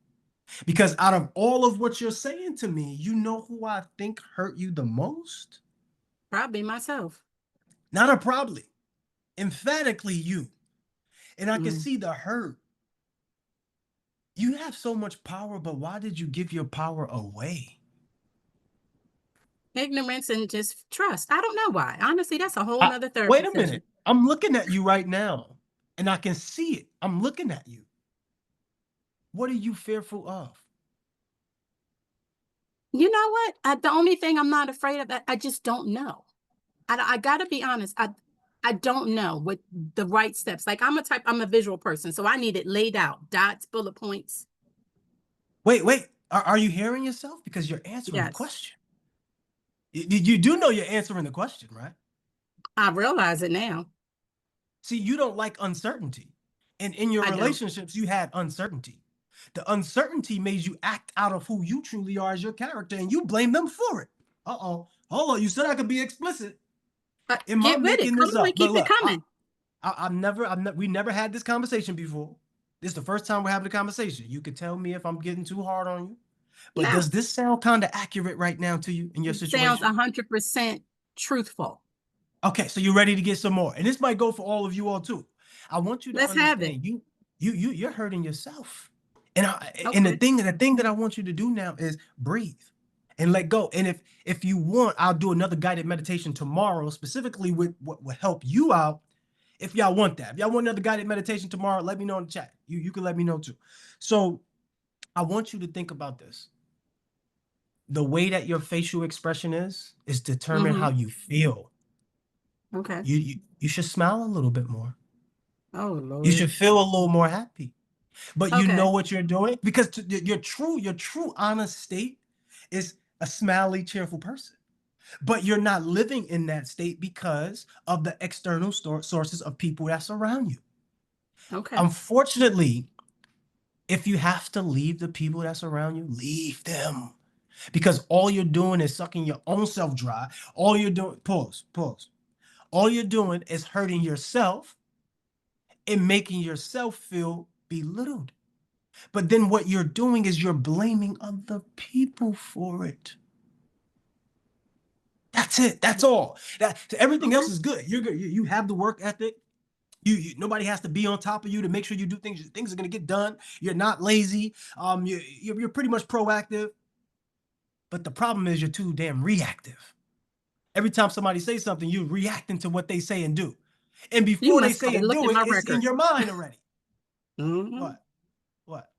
Because out of all of what you're saying to me, you know who I think hurt you the most? Probably myself. Not a probably. Emphatically you. And I can see the hurt. You have so much power, but why did you give your power away? Ignorance and just trust. I don't know why. Honestly, that's a whole other therapy. Wait a minute. I'm looking at you right now, and I can see it. I'm looking at you. What are you fearful of? You know what? The only thing I'm not afraid of, I just don't know. I got to be honest. I don't know what the right steps. Like I'm a visual person, so I need it laid out, dots, bullet points. Wait. Are you hearing yourself? Because you're answering the question. You do know you're answering the question, right? I realize it now. See, you don't like uncertainty. And in your I don't. relationships, you had uncertainty. The uncertainty made you act out of who you truly are as your character, and you blame them for it. Uh-oh. Hold on. You said I could be explicit. Am I Get with it. making Come this on, up? keep But it look, coming. we never had this conversation before. This is the first time we're having a conversation. You could tell me if I'm getting too hard on you. But No. does this sound kind of accurate right now to you in your It situation? sounds 100% truthful. Okay, so you're ready to get some more. And this might go for all of you all too. I want you to Let's have understand it. you're hurting yourself. And Okay. the thing that I want you to do now is breathe and let go. And if you want, I'll do another guided meditation tomorrow, specifically with what will help you out. If y'all want that. If y'all want another guided meditation tomorrow, let me know in the chat. You can let me know too. So I want you to think about this. The way that your facial expression is determine how you feel. Okay. You should smile a little bit more. Oh, Lord. You should feel a little more happy. But you Okay. know what you're doing because your true honest state is a smiley, cheerful person. But you're not living in that state because of the external sources of people that surround you. Okay. Unfortunately, if you have to leave the people that surround you, leave them. Because all you're doing is sucking your own self dry. All you're doing, pause. All you're doing is hurting yourself and making yourself feel belittled. But then what you're doing is you're blaming other people for it. That's it. That's all. Everything else is good. You're good. You have the work ethic. Nobody has to be on top of you to make sure you do things. Things are gonna get done. You're not lazy. You're pretty much proactive. But the problem is you're too damn reactive. Every time somebody says something, you're reacting to what they say and do. And You before they must say gotta and look do at it, my it's in record. your mind already. Mhm. What?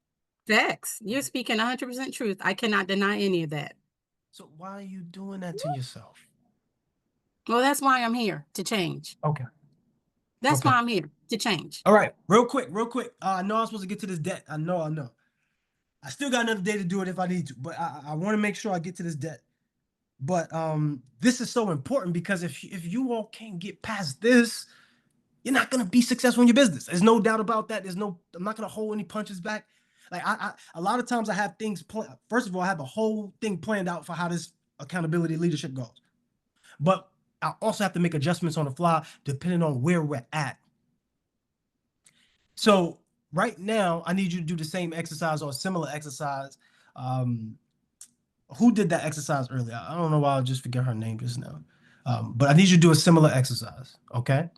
Facts. You're speaking 100% truth. I cannot deny any of that. So why are you doing that to yourself? Well, that's why I'm here, to change. Okay. That's Okay. why I'm here, to change. All right. Real quick. I know I'm supposed to get to this debt. I know. I still got another day to do it if I need to, but I want to make sure I get to this debt. But this is so important because if you all can't get past this, you're not gonna be successful in your business. There's no doubt about that. I'm not gonna hold any punches back. Like a lot of times I have things first of all, I have a whole thing planned out for how this accountability leadership goes. But I also have to make adjustments on the fly depending on where we're at. So right now, I need you to do the same exercise or a similar exercise. Who did that exercise earlier? I don't know why I just forget her name just now. But I need you to do a similar exercise, okay?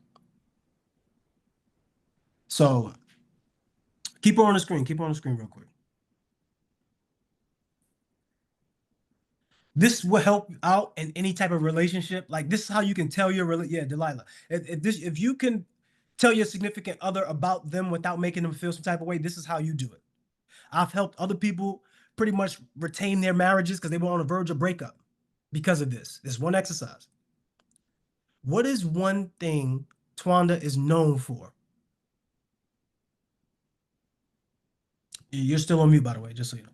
So keep her on the screen. Keep her on the screen real quick. This will help out in any type of relationship. Like this is how you can tell Delilah. If you can tell your significant other about them without making them feel some type of way, this is how you do it. I've helped other people pretty much retain their marriages because they were on the verge of breakup because of this one exercise. What is one thing Twanda is known for? You're still on mute, by the way, just so you know.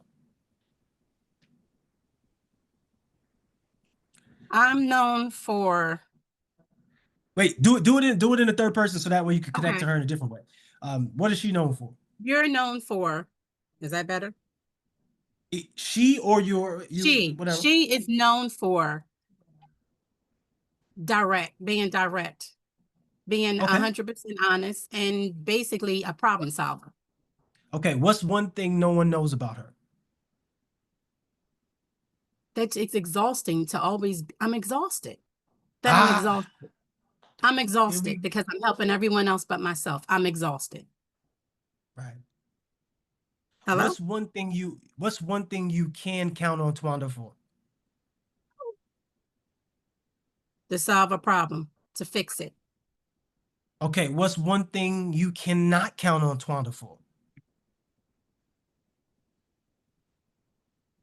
I'm known for. Wait, do it in the third person so that way you can connect to Okay. her in a different way. What is she known for? You're known for. Is that better? She or you, whatever. She is known for being direct, being Okay. 100% honest, and basically a problem solver. Okay, what's one thing no one knows about her? That it's exhausting to always. I'm exhausted. I'm exhausted because I'm helping everyone else but myself. I'm exhausted. Right. Hello? What's one thing you can count on Twanda for? To solve a problem, to fix it. Okay, what's one thing you cannot count on Twanda for?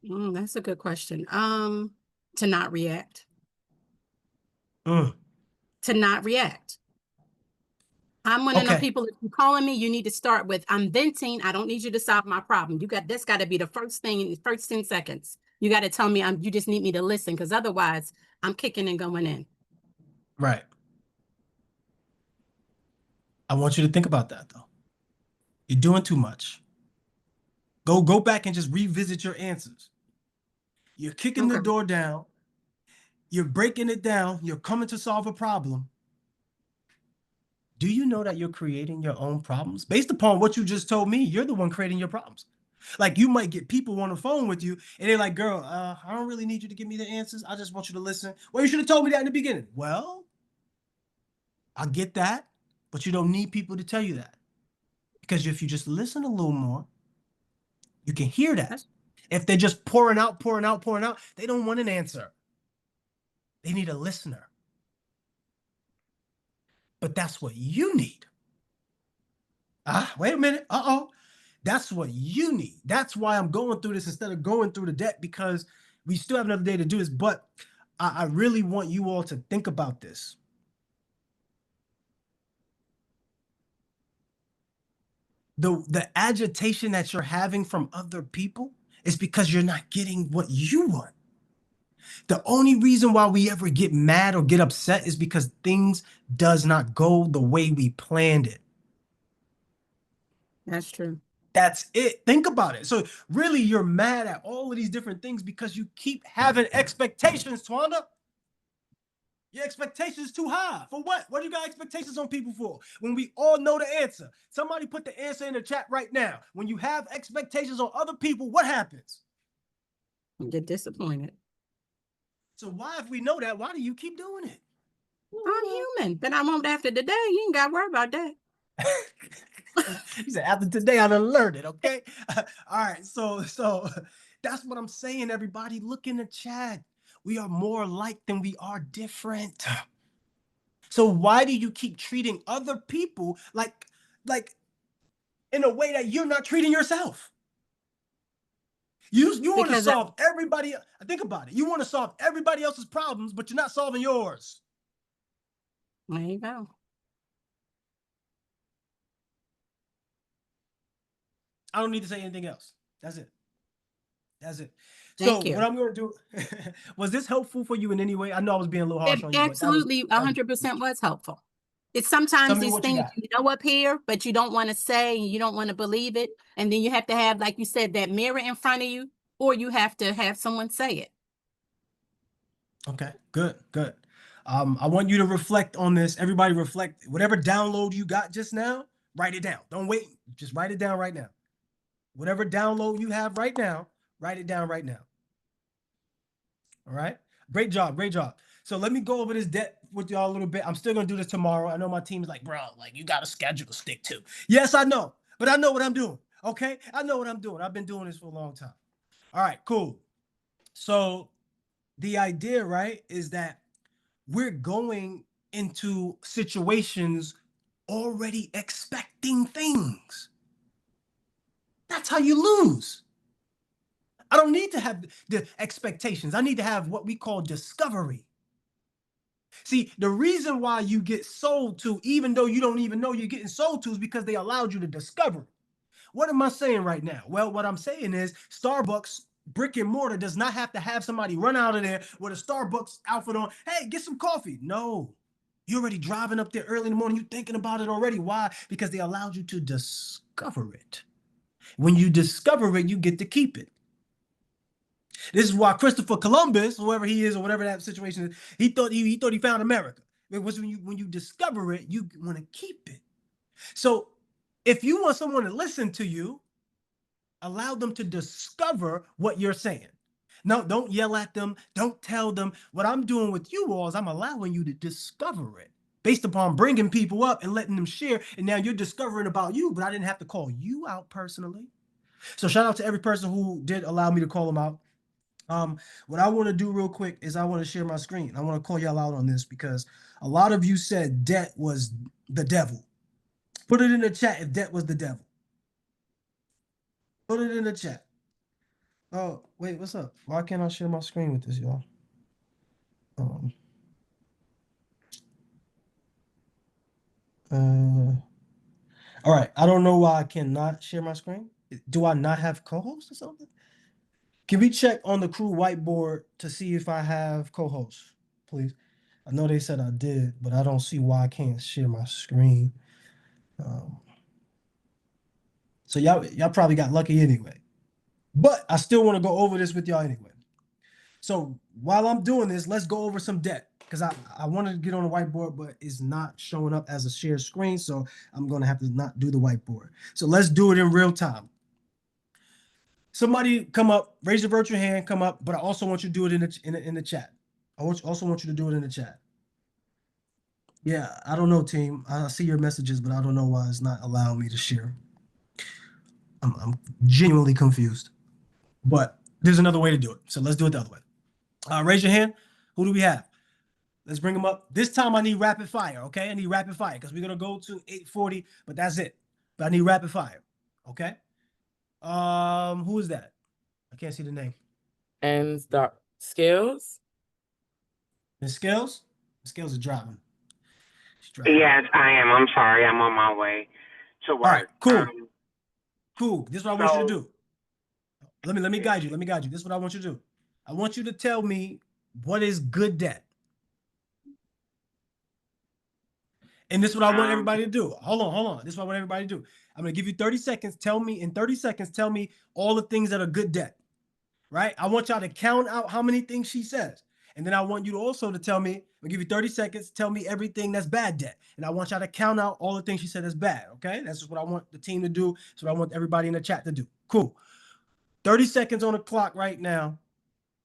That's a good question. To not react. Mm. To not react. I'm one of them Okay. people, if you're calling me, you need to start with, I'm venting. I don't need you to solve my problem. That's got to be the first thing in the first 10 seconds. You got to tell me you just need me to listen because otherwise I'm kicking and going in. Right. I want you to think about that though. You're doing too much. Go back and just revisit your answers. You're kicking the Okay. door down. You're breaking it down. You're coming to solve a problem. Do you know that you're creating your own problems? Based upon what you just told me, you're the one creating your problems. Like you might get people on the phone with you and they're like, girl, I don't really need you to give me the answers. I just want you to listen. Well, you should have told me that in the beginning. Well, I get that, but you don't need people to tell you that. Because if you just listen a little more, you can hear that. If they're just pouring out, they don't want an answer. They need a listener. But that's what you need. Wait a minute. That's what you need. That's why I'm going through this instead of going through the deck, because we still have another day to do this. But I really want you all to think about this. The agitation that you're having from other people is because you're not getting what you want. The only reason why we ever get mad or get upset is because things does not go the way we planned it. That's true. That's it. Think about it. So really, you're mad at all of these different things because you keep having expectations, Twanda. Your expectations too high. For what? What do you got expectations on people for? When we all know the answer. Somebody put the answer in the chat right now. When you have expectations on other people, what happens? You get disappointed. So why, if we know that, why do you keep doing it? I'm human, but I won't after today. You ain't got to worry about that. He said, after today, I done learned it, okay? All right, so that's what I'm saying, everybody. Look in the chat. We are more alike than we are different. So why do you keep treating other people like in a way that you're not treating yourself? You want to Because solve everybody. Think about it. You want to solve everybody else's problems, but you're not solving yours. there you go. I don't need to say anything else. That's it. That's it. Thank So you. what I'm going to do, was this helpful for you in any way? I know I was being a little harsh It on you. But absolutely 100% was helpful. It's sometimes Tell me these what you things got. you know up here, but you don't want to say and you don't want to believe it. And then you have to have, like you said, that mirror in front of you, or you have to have someone say it. Okay, good. I want you to reflect on this. Everybody reflect. Whatever download you got just now, write it down. Don't wait. Just write it down right now. Whatever download you have right now, write it down right now. All right? Great job. So let me go over this debt with y'all a little bit. I'm still going to do this tomorrow. I know my team's like, bro, like you got a schedule to stick to. Yes, I know. But I know what I'm doing. Okay? I know what I'm doing. I've been doing this for a long time. All right, cool. So the idea, right, is that we're going into situations already expecting things. That's how you lose. I don't need to have the expectations. I need to have what we call discovery. See, the reason why you get sold to, even though you don't even know you're getting sold to, is because they allowed you to discover. What am I saying right now? Well, what I'm saying is Starbucks brick and mortar does not have to have somebody run out of there with a Starbucks outfit on. Hey, get some coffee. No, you're already driving up there early in the morning. You're thinking about it already. Why? Because they allowed you to discover it. When you discover it, you get to keep it. This is why Christopher Columbus, whoever he is or whatever that situation is, he thought he found America. It was when you discover it, you want to keep it. So if you want someone to listen to you, allow them to discover what you're saying. No, don't yell at them. Don't tell them. What I'm doing with you all is I'm allowing you to discover it based upon bringing people up and letting them share. And now you're discovering about you, but I didn't have to call you out personally. So shout out to every person who did allow me to call them out. What I want to do real quick is I want to share my screen. I want to call y'all out on this because a lot of you said debt was the devil. Put it in the chat if debt was the devil. Put it in the chat. Oh, wait, what's up? Why can't I share my screen with this, y'all? All right. I don't know why I cannot share my screen. Do I not have co-host or something? Can we check on the crew whiteboard to see if I have co-hosts, please? I know they said I did, but I don't see why I can't share my screen. Um, so y'all probably got lucky anyway. But I still want to go over this with y'all anyway. So while I'm doing this, let's go over some debt because I wanted to get on the whiteboard, but it's not showing up as a shared screen. So I'm going to have to not do the whiteboard. So let's do it in real time. Somebody come up, raise your virtual hand, come up, but I also want you to do it in the chat. Also want you to do it in the chat. Yeah, I don't know, team. I see your messages, but I don't know why it's not allowing me to share. I'm genuinely confused. But there's another way to do it. So let's do it the other way. Raise your hand. Who do we have? Let's bring them up. This time I need rapid fire, okay? I need rapid fire because we're gonna go to 8:40, but that's it. But I need rapid fire, okay? Who is that? I can't see the name. And the Skills. Miss Scales? Miss Scales is driving. She's driving. Yes, I am. I'm sorry. I'm on my way to work. All right, cool. Cool. This is what I want you to do. Let me guide you. Let me guide you. This is what I want you to do. I want you to tell me what is good debt. And this is what I want everybody to do. Hold on. This is what I want everybody to do. I'm going to give you 30 seconds. Tell me in 30 seconds, tell me all the things that are good debt, right? I want y'all to count out how many things she says. And then I want you to also to tell me, I'll give you 30 seconds, tell me everything that's bad debt. And I want y'all to count out all the things she said that's bad, okay? That's just what I want the team to do. That's what I want everybody in the chat to do. Cool. 30 seconds on the clock right now.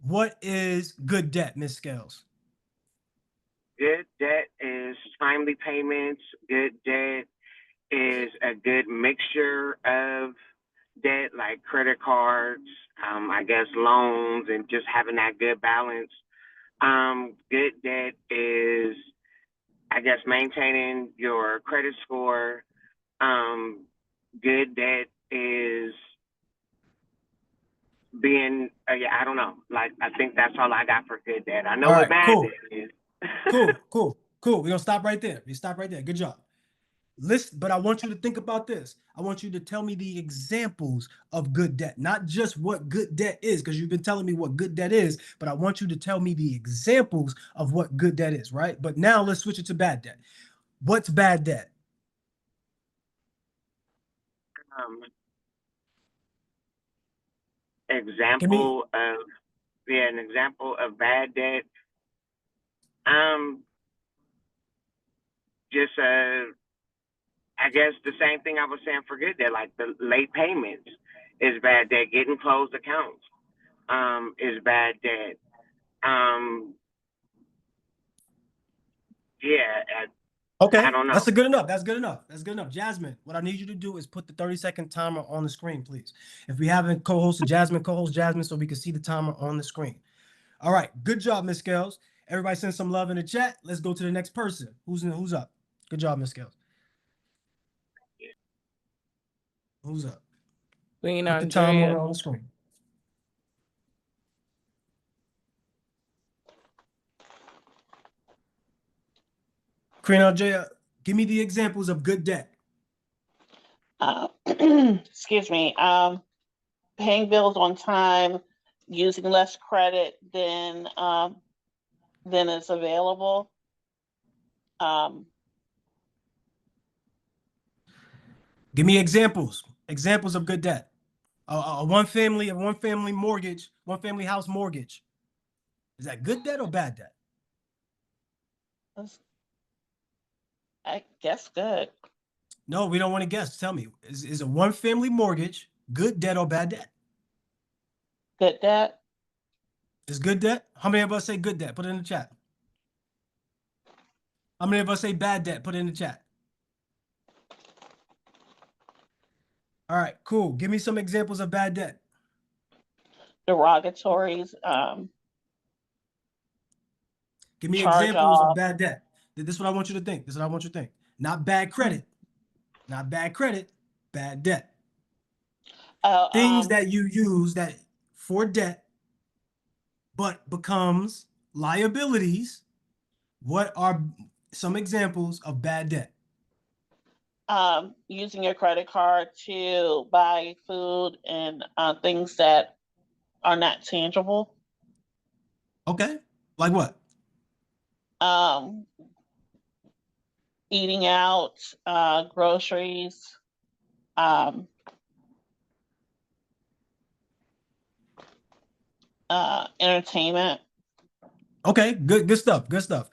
What is good debt, Miss Scales? Good debt is timely payments. Good debt is a good mixture of debt, like credit cards, I guess loans, and just having that good balance. Good debt is, I guess, maintaining your credit score. Good debt is being, yeah, I don't know. Like, I think that's all I got for good debt. I know All what right, bad cool. debt is. Cool. We're gonna stop right there. We stop right there. Good job. Listen, but I want you to think about this. I want you to tell me the examples of good debt, not just what good debt is, because you've been telling me what good debt is, but I want you to tell me the examples of what good debt is, right? But now let's switch it to bad debt. What's bad debt? Example of, yeah, an example of bad debt. Just I guess the same thing I was saying for good debt, like the late payments is bad debt. Getting closed accounts is bad debt. Yeah. Okay, I don't know. that's good enough. That's good enough. That's good enough. Jasmine, what I need you to do is put the 30-second timer on the screen, please. If we haven't co-hosted Jasmine, co-host Jasmine so we can see the timer on the screen. All right, good job, Miss Scales. Everybody send some love in the chat. Let's go to the next person. Who's up? Good job, Miss Scales. Who's up? Queen Put the timer Andrea. on the screen. Queen Andrea, give me the examples of good debt. Excuse me. Paying bills on time, using less credit than is available. Give me examples of good debt. A one family mortgage, one family house mortgage. Is that good debt or bad debt? I guess good. No, we don't want to guess. Tell me, is a one family mortgage good debt or bad debt? Good debt. Is good debt? How many of us say good debt? Put it in the chat. How many of us say bad debt? Put it in the chat. All right, cool. Give me some examples of bad debt. Derogatories. Give me Charge examples off. of bad debt. This is what I want you to think. This is what I want you to think. Not bad credit. Not bad credit. Bad debt. Things that you use that for debt, but becomes liabilities. What are some examples of bad debt? Using your credit card to buy food and things that are not tangible. Okay, like what? eating out, groceries, entertainment. Okay, good stuff. Good stuff.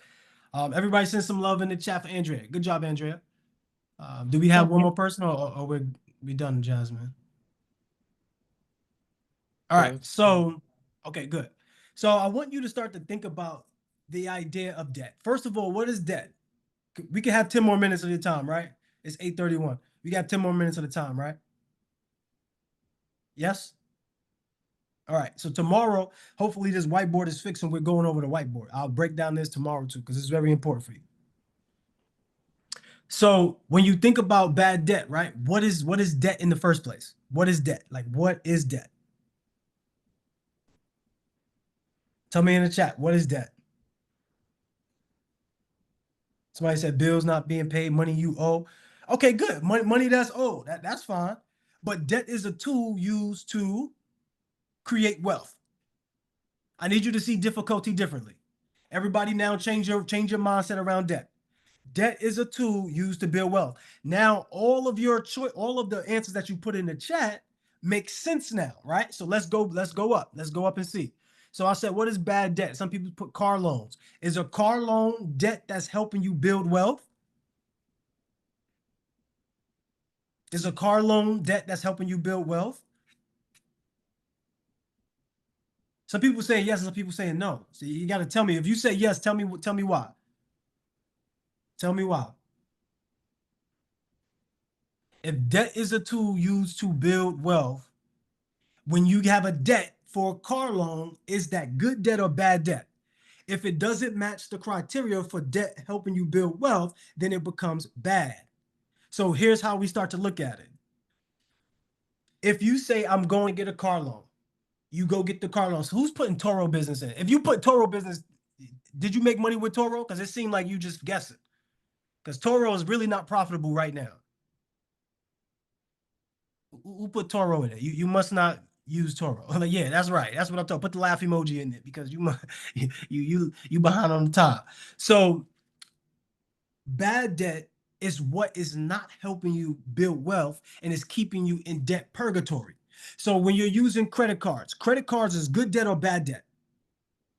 Everybody send some love in the chat for Andrea. Good job, Andrea. Do we have one more person, or we done, Jasmine? All right. Done. So, okay, good. So I want you to start to think about the idea of debt. First of all, what is debt? We can have 10 more minutes of your time, right? It's 8:31. We got 10 more minutes of the time, right? Yes? All right. So tomorrow, hopefully this whiteboard is fixed and we're going over the whiteboard. I'll break down this tomorrow too, because it's very important for you. So when you think about bad debt, right? What is debt in the first place? What is debt? Like, what is debt? Tell me in the chat, what is debt? Somebody said bills not being paid, money you owe. Okay, good. Money that's owed. That's fine. But debt is a tool used to create wealth. I need you to see difficulty differently. Everybody now change your mindset around debt. Debt is a tool used to build wealth. Now, all of the answers that you put in the chat make sense now, right? So let's go up. Let's go up and see. So I said, what is bad debt? Some people put car loans. Is a car loan debt that's helping you build wealth? Is a car loan debt that's helping you build wealth? Some people saying yes, and some people saying no. So you got to tell me. If you say yes, tell me why. Tell me why. If debt is a tool used to build wealth, when you have a debt for a car loan, is that good debt or bad debt? If it doesn't match the criteria for debt helping you build wealth, then it becomes bad. So here's how we start to look at it. If you say, I'm going to get a car loan, you go get the car loan. So who's putting Toro business in? If you put Toro business, did you make money with Toro? Because it seemed like you just guessed it. Because Toro is really not profitable right now. Who put Toro in it? You must not use Toro. Like, yeah, that's right. That's what I'm talking. Put the laugh emoji in it because you behind on the top. So bad debt is what is not helping you build wealth and is keeping you in debt purgatory. So when you're using credit cards is good debt or bad debt?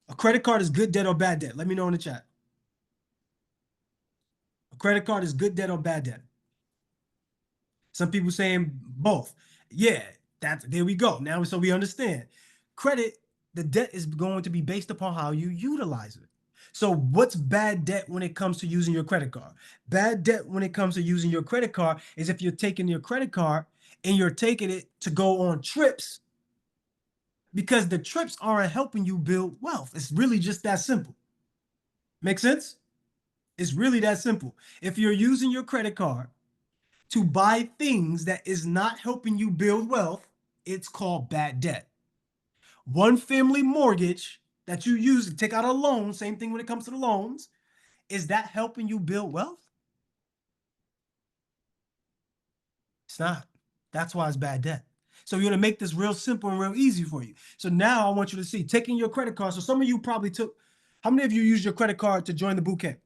A credit card is good debt or bad debt? Let me know in the chat. A credit card is good debt or bad debt? Some people saying both. Yeah, there we go. Now, so we understand. Credit, the debt is going to be based upon how you utilize it. So what's bad debt when it comes to using your credit card? Bad debt when it comes to using your credit card is if you're taking your credit card and you're taking it to go on trips because the trips aren't helping you build wealth. It's really just that simple. Make sense? It's really that simple. If you're using your credit card to buy things that is not helping you build wealth, it's called bad debt. One family mortgage that you use to take out a loan, same thing when it comes to the loans, is that helping you build wealth? It's not. That's why it's bad debt. So you're going to make this real simple and real easy for you. So now I want you to see, taking your credit card. So some of you probably took, how many of you used your credit card to join the boot camp,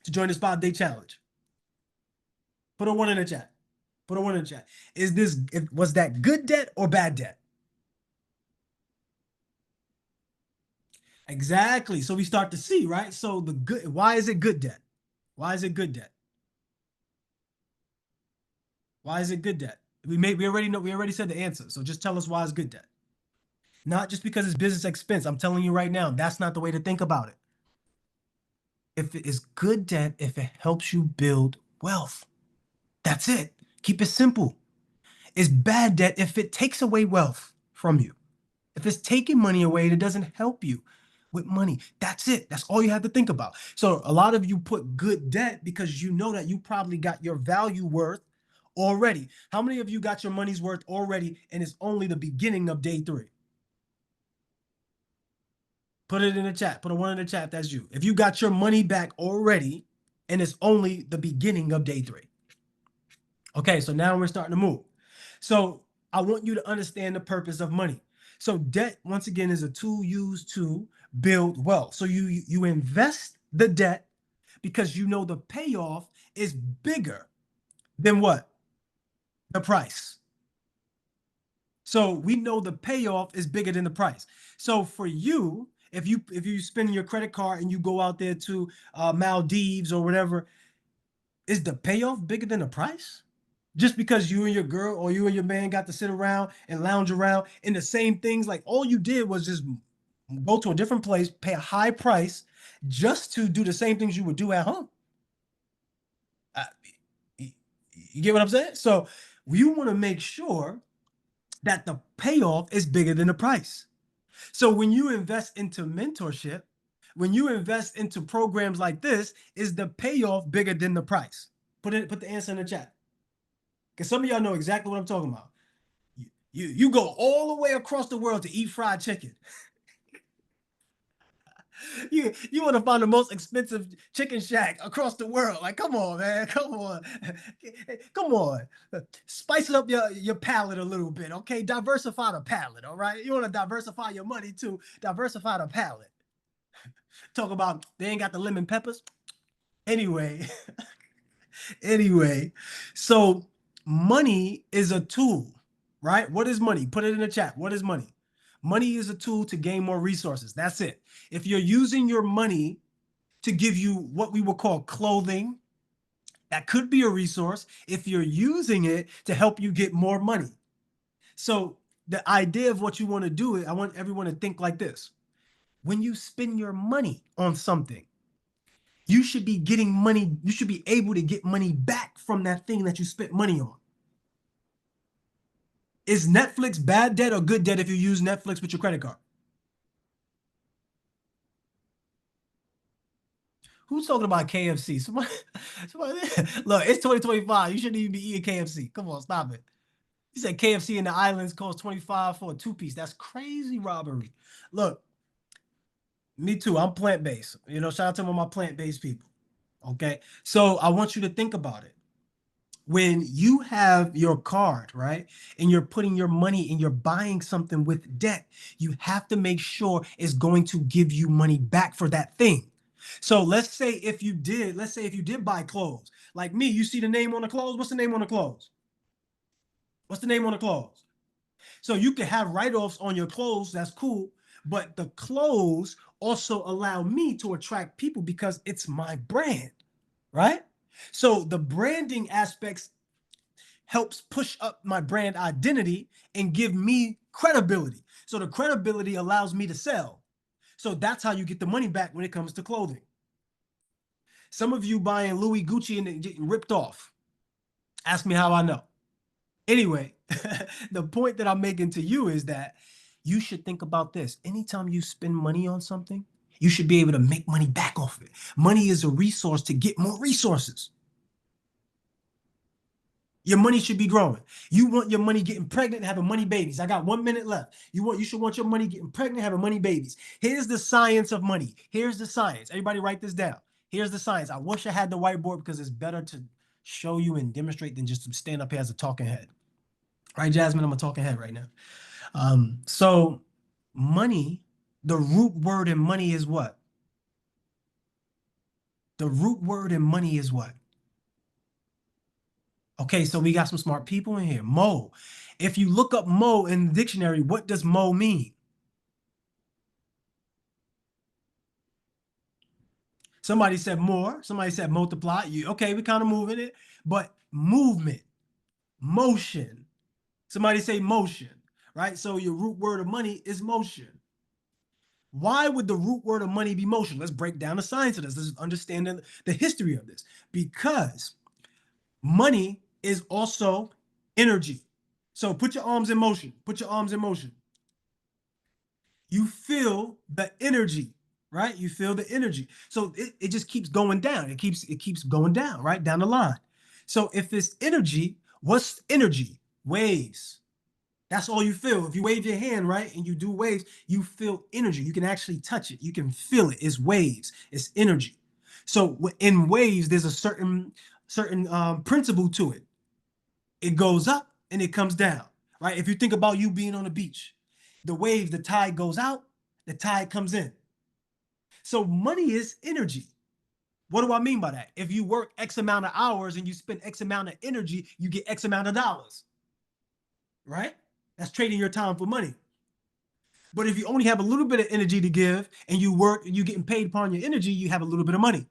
to join this 5-day challenge? Put a 1 in the chat. Put a 1 in the chat. Was that good debt or bad debt? Exactly. So we start to see, right? So why is it good debt? Why is it good debt? Why is it good debt? We already said the answer. So just tell us why it's good debt. Not just because it's business expense. I'm telling you right now, that's not the way to think about it. If it is good debt, if it helps you build wealth. That's it. Keep it simple. It's bad debt if it takes away wealth from you. If it's taking money away and it doesn't help you with money, that's it. That's all you have to think about. So a lot of you put good debt because you know that you probably got your value worth already. How many of you got your money's worth already and it's only the beginning of day 3? Put it in the chat. Put a 1 in the chat if that's you. If you got your money back already and it's only the beginning of day 3. Okay, so now we're starting to move. So I want you to understand the purpose of money. So debt, once again, is a tool used to build wealth. So you invest the debt because you know the payoff is bigger than what? The price. So we know the payoff is bigger than the price. So for you, if you spend your credit card and you go out there to Maldives or whatever, is the payoff bigger than the price? Just because you and your girl or you and your man got to sit around and lounge around in the same things, like all you did was just go to a different place, pay a high price just to do the same things you would do at home. You get what I'm saying? So you want to make sure that the payoff is bigger than the price. So when you invest into mentorship, when you invest into programs like this, is the payoff bigger than the price? Put the answer in the chat. Because some of y'all know exactly what I'm talking about. You go all the way across the world to eat fried chicken. You want to find the most expensive chicken shack across the world. Like, come on, man. Come on. Come on. Spice up your palate a little bit, okay? Diversify the palate, all right? You want to diversify your money too. Diversify the palate. Talk about they ain't got the lemon peppers. Anyway. Anyway, so money is a tool, right? What is money? Put it in the chat. What is money? Money is a tool to gain more resources. That's it. If you're using your money to give you what we would call clothing, that could be a resource. If you're using it to help you get more money. So the idea of what you want to do, I want everyone to think like this. When you spend your money on something, you should be getting money. You should be able to get money back from that thing that you spent money on. Is Netflix bad debt or good debt if you use Netflix with your credit card? Who's talking about KFC? Somebody look, it's 2025. You shouldn't even be eating KFC. Come on, stop it. You said KFC in the islands costs $25 for a 2-piece. That's crazy robbery. Look, me too. I'm plant-based. You know, shout out to all my plant-based people. Okay. So I want you to think about it. When you have your card, right, and you're putting your money and you're buying something with debt, you have to make sure it's going to give you money back for that thing. So let's say if you did buy clothes, like me, you see the name on the clothes. What's the name on the clothes? What's the name on the clothes? So you can have write-offs on your clothes. That's cool. But the clothes also allow me to attract people because it's my brand, right? So the branding aspects helps push up my brand identity and give me credibility. So the credibility allows me to sell. So that's how you get the money back when it comes to clothing. Some of you buying Louis Gucci and getting ripped off. Ask me how I know. Anyway, the point that I'm making to you is that you should think about this. Anytime you spend money on something, you should be able to make money back off it. Money is a resource to get more resources. Your money should be growing. You want your money getting pregnant and having money babies. I got 1 minute left. You should want your money getting pregnant and having money babies. Here's the science of money. Here's the science. Everybody write this down. Here's the science. I wish I had the whiteboard because it's better to show you and demonstrate than just to stand up here as a talking head. Right, Jasmine? I'm a talking head right now. So money, the root word in money is what? The root word in money is what? Okay, so we got some smart people in here. Mo. If you look up mo in the dictionary, what does mo mean? Somebody said more. Somebody said multiply. Okay, we kind of moving it, but movement, motion. Somebody say motion, right? So your root word of money is motion. Why would the root word of money be motion? Let's break down the science of this. Let's understand the history of this. Because money is also energy. So put your arms in motion. Put your arms in motion. You feel the energy, right? You feel the energy. So it just keeps going down. It keeps going down, right? Down the line. So if it's energy, what's energy? Waves. That's all you feel. If you wave your hand, right, and you do waves, you feel energy. You can actually touch it. You can feel it. It's waves. It's energy. So in waves, there's a certain principle to it. It goes up and it comes down, right? If you think about you being on the beach, the wave, the tide goes out, the tide comes in. So money is energy. What do I mean by that? If you work X amount of hours and you spend X amount of energy, you get X amount of dollars, right? That's trading your time for money. But if you only have a little bit of energy to give and you work and you're getting paid upon your energy, you have a little bit of money.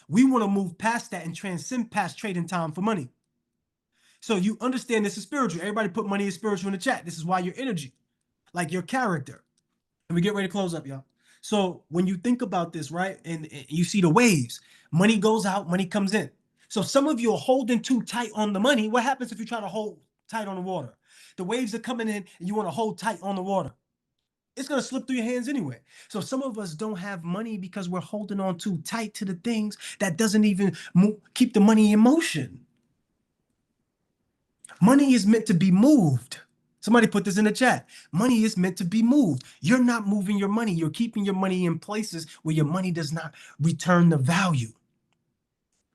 We want to move past that and transcend past trading time for money. So you understand this is spiritual. Everybody put money is spiritual in the chat. This is why your energy, like your character. And we get ready to close up, y'all. So when you think about this, right, and you see the waves, money goes out, money comes in. So some of you are holding too tight on the money. What happens if you try to hold tight on the water? The waves are coming in and you want to hold tight on the water. It's going to slip through your hands anyway. So some of us don't have money because we're holding on too tight to the things that doesn't even keep the money in motion. Money is meant to be moved. Somebody put this in the chat. Money is meant to be moved. You're not moving your money. You're keeping your money in places where your money does not return the value.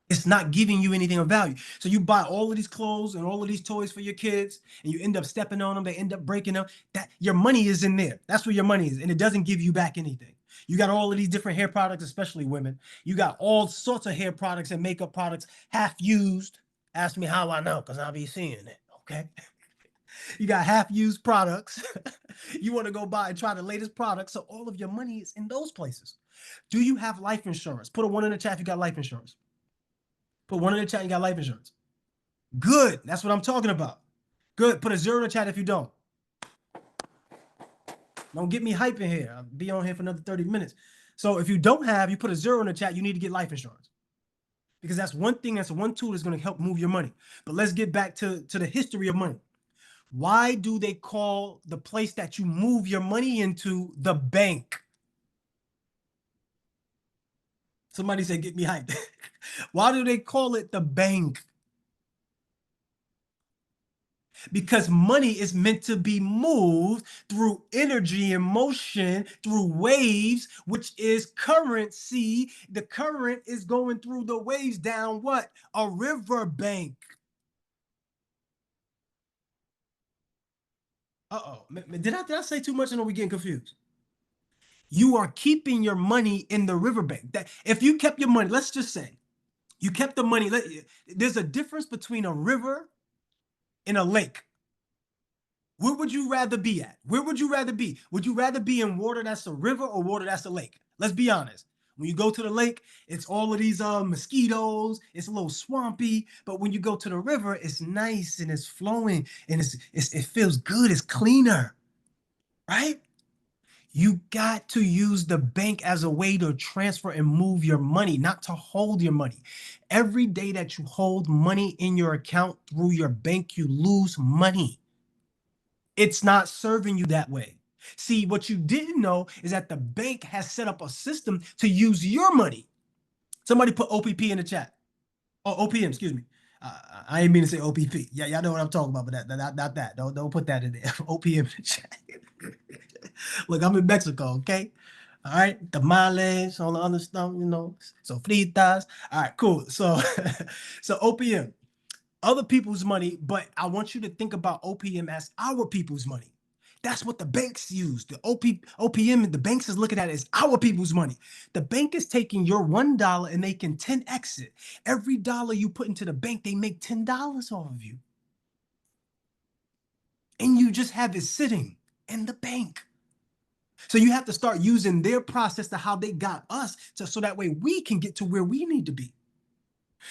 It's not giving you anything of value. So you buy all of these clothes and all of these toys for your kids, and you end up stepping on them. They end up breaking them. That your money is in there. That's where your money is, and it doesn't give you back anything. You got all of these different hair products, especially women. You got all sorts of hair products and makeup products, half used. Ask me how I know, because I'll be seeing it. Okay. You got half-used products. You want to go buy and try the latest product. So all of your money is in those places. Do you have life insurance? Put a 1 in the chat if you got life insurance. Put 1 in the chat, you got life insurance. Good. That's what I'm talking about. Good. Put a 0 in the chat if you don't. Don't get me hyping here. I'll be on here for another 30 minutes. So if you don't have, you put a 0 in the chat, you need to get life insurance. Because that's one thing, that's one tool that's going to help move your money. But let's get back to the history of money. Why do they call the place that you move your money into the bank? Somebody said, get me hyped. Why do they call it the bank? Because money is meant to be moved through energy and motion, through waves, which is currency. The current is going through the waves down what? A river bank. Uh-oh. Did I say too much, or are we getting confused? You are keeping your money in the riverbank. That if you kept your money, let's just say you kept the money. There's a difference between a river and a lake. Where would you rather be at? Where would you rather be? Would you rather be in water that's a river or water that's a lake? Let's be honest. When you go to the lake, it's all of these mosquitoes. It's a little swampy. But when you go to the river, it's nice and it's flowing and it feels good. It's cleaner, right? You got to use the bank as a way to transfer and move your money, not to hold your money. Every day that you hold money in your account through your bank, you lose money. It's not serving you that way. See, what you didn't know is that the bank has set up a system to use your money. Somebody put OPP in the chat. Oh, OPM, excuse me. I ain't mean to say OPP. Yeah, y'all know what I'm talking about, but not that. Don't put that in there. OPM in the chat. Look, I'm in Mexico, okay? All right, tamales, all the other stuff, you know, so fritas. All right, cool. So, so OPM, other people's money, but I want you to think about OPM as our people's money. That's what the banks use. The OPM, the banks is looking at it as our people's money. The bank is taking your $1 and they can 10x it. Every dollar you put into the bank, they make $10 off of you. And you just have it sitting in the bank. So you have to start using their process to how they got us so that way we can get to where we need to be.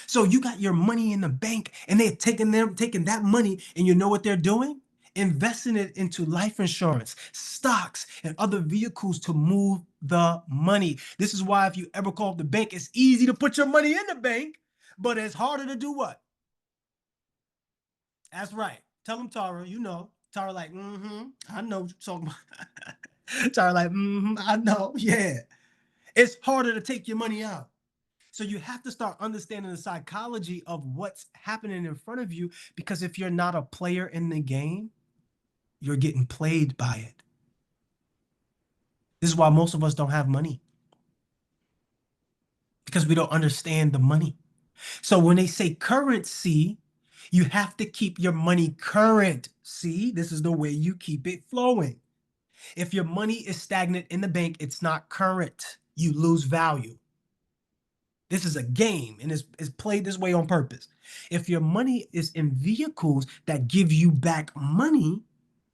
So you got your money in the bank and they're taking that money, and you know what they're doing? Investing it into life insurance, stocks, and other vehicles to move the money. This is why if you ever call the bank, it's easy to put your money in the bank, but it's harder to do what? That's right. Tell them, Tara, you know. Tara like, I know what you're talking about. Tara like, I know, yeah. It's harder to take your money out. So you have to start understanding the psychology of what's happening in front of you, because if you're not a player in the game, you're getting played by it. This is why most of us don't have money, because we don't understand the money. So when they say currency, you have to keep your money current. See, this is the way you keep it flowing. If your money is stagnant in the bank, it's not current. You lose value. This is a game, and it's played this way on purpose. If your money is in vehicles that give you back money,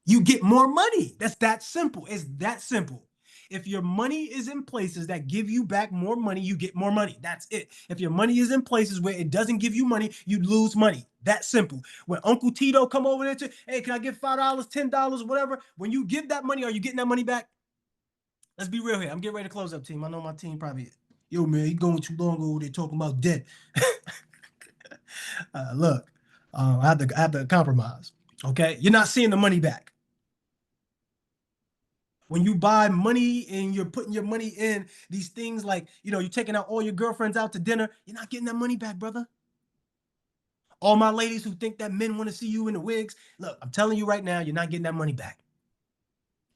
you get more money. That's that simple. It's that simple. If your money is in places that give you back more money, you get more money. That's it. If your money is in places where it doesn't give you money, you lose money. That simple. When Uncle Tito come over there to, hey, can I get $5, $10, whatever? When you give that money, are you getting that money back? Let's be real here. I'm getting ready to close up, team. I know my team probably, yo, man, you going too long over there talking about debt. Look, I have to compromise. Okay, you're not seeing the money back. When you buy money and you're putting your money in these things like, you're taking out all your girlfriends out to dinner, you're not getting that money back, brother. All my ladies who think that men want to see you in the wigs, look, I'm telling you right now, you're not getting that money back.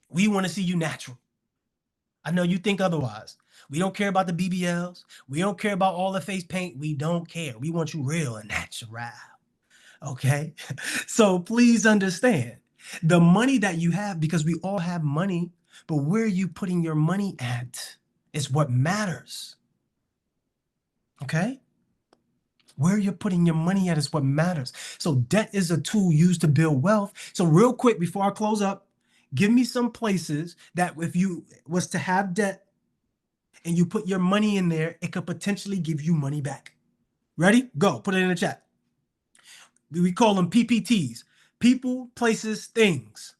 We want to see you natural. I know you think otherwise. We don't care about the BBLs. We don't care about all the face paint. We don't care. We want you real and natural. Okay? So please understand the money that you have, because we all have money, but where are you putting your money at is what matters. Okay? Where you're putting your money at is what matters. So debt is a tool used to build wealth. So real quick, before I close up, give me some places that if you was to have debt and you put your money in there, it could potentially give you money back. Ready? Go. Put it in the chat. We call them PPTs. People, places, things.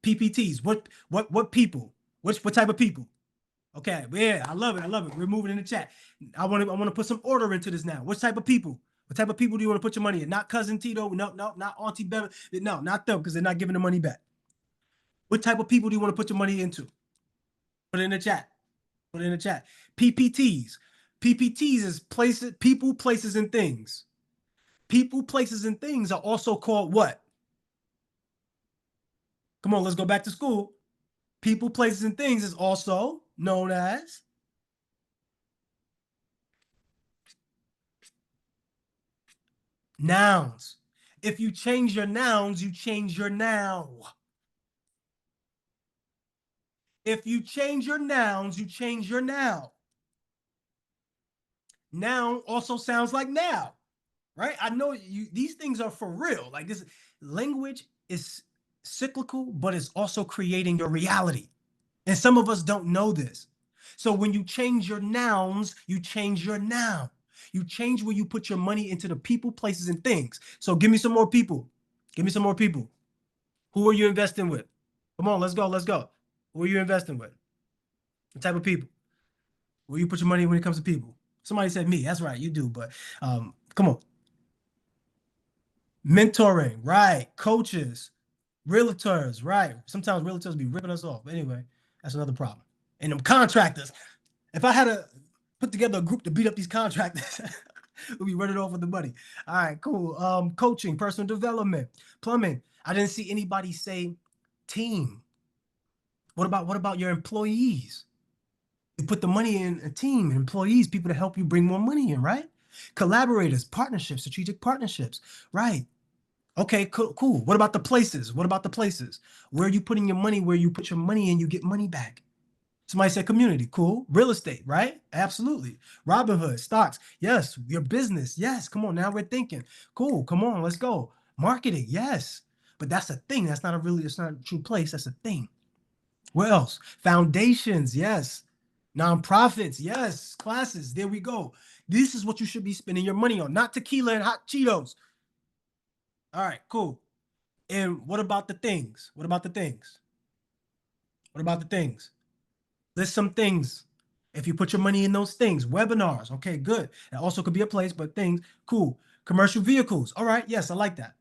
PPTs. What people? What type of people? Okay, yeah, I love it. I love it. We're moving in the chat. I want to put some order into this now. What type of people? What type of people do you want to put your money in? Not cousin Tito. No, not Auntie Bevan. No, not them, because they're not giving the money back. What type of people do you want to put your money into? Put it in the chat. Put it in the chat. PPTs. PPTs is places, people, places, and things. People, places, and things are also called what? Come on, let's go back to school. People, places, and things is also known as nouns. If you change your nouns, you change your now. If you change your nouns, you change your now. Noun also sounds like now, right? I know these things are for real. Like this language is cyclical, but it's also creating your reality. And some of us don't know this. So when you change your nouns, you change your now. You change where you put your money into the people, places, and things. So give me some more people. Give me some more people. Who are you investing with? Come on, let's go. Let's go. Who are you investing with? What type of people? Where you put your money when it comes to people? Somebody said me. That's right, you do. But come on. Mentoring, right? Coaches, realtors, right? Sometimes realtors be ripping us off. But anyway, that's another problem. And them contractors. If I had to put together a group to beat up these contractors, we'll be running off with the money. All right, cool. Coaching, personal development, plumbing. I didn't see anybody say team. What about your employees? You put the money in a team, employees, people to help you bring more money in, right? Collaborators, partnerships, strategic partnerships, right? Okay, cool. What about the places? What about the places? Where are you putting your money? Where you put your money in, you get money back. Somebody said community, cool. Real estate, right? Absolutely. Robinhood, stocks, yes. Your business, yes. Come on, now we're thinking. Cool, come on, let's go. Marketing, yes. But that's a thing. It's not a true place. That's a thing. What else? Foundations, yes. Nonprofits, yes. Classes, there we go. This is what you should be spending your money on, not tequila and hot Cheetos. All right, cool. And what about the things? What about the things? What about the things? List some things. If you put your money in those things, webinars, okay, good. That also could be a place, but things, cool. Commercial vehicles, all right, yes, I like that.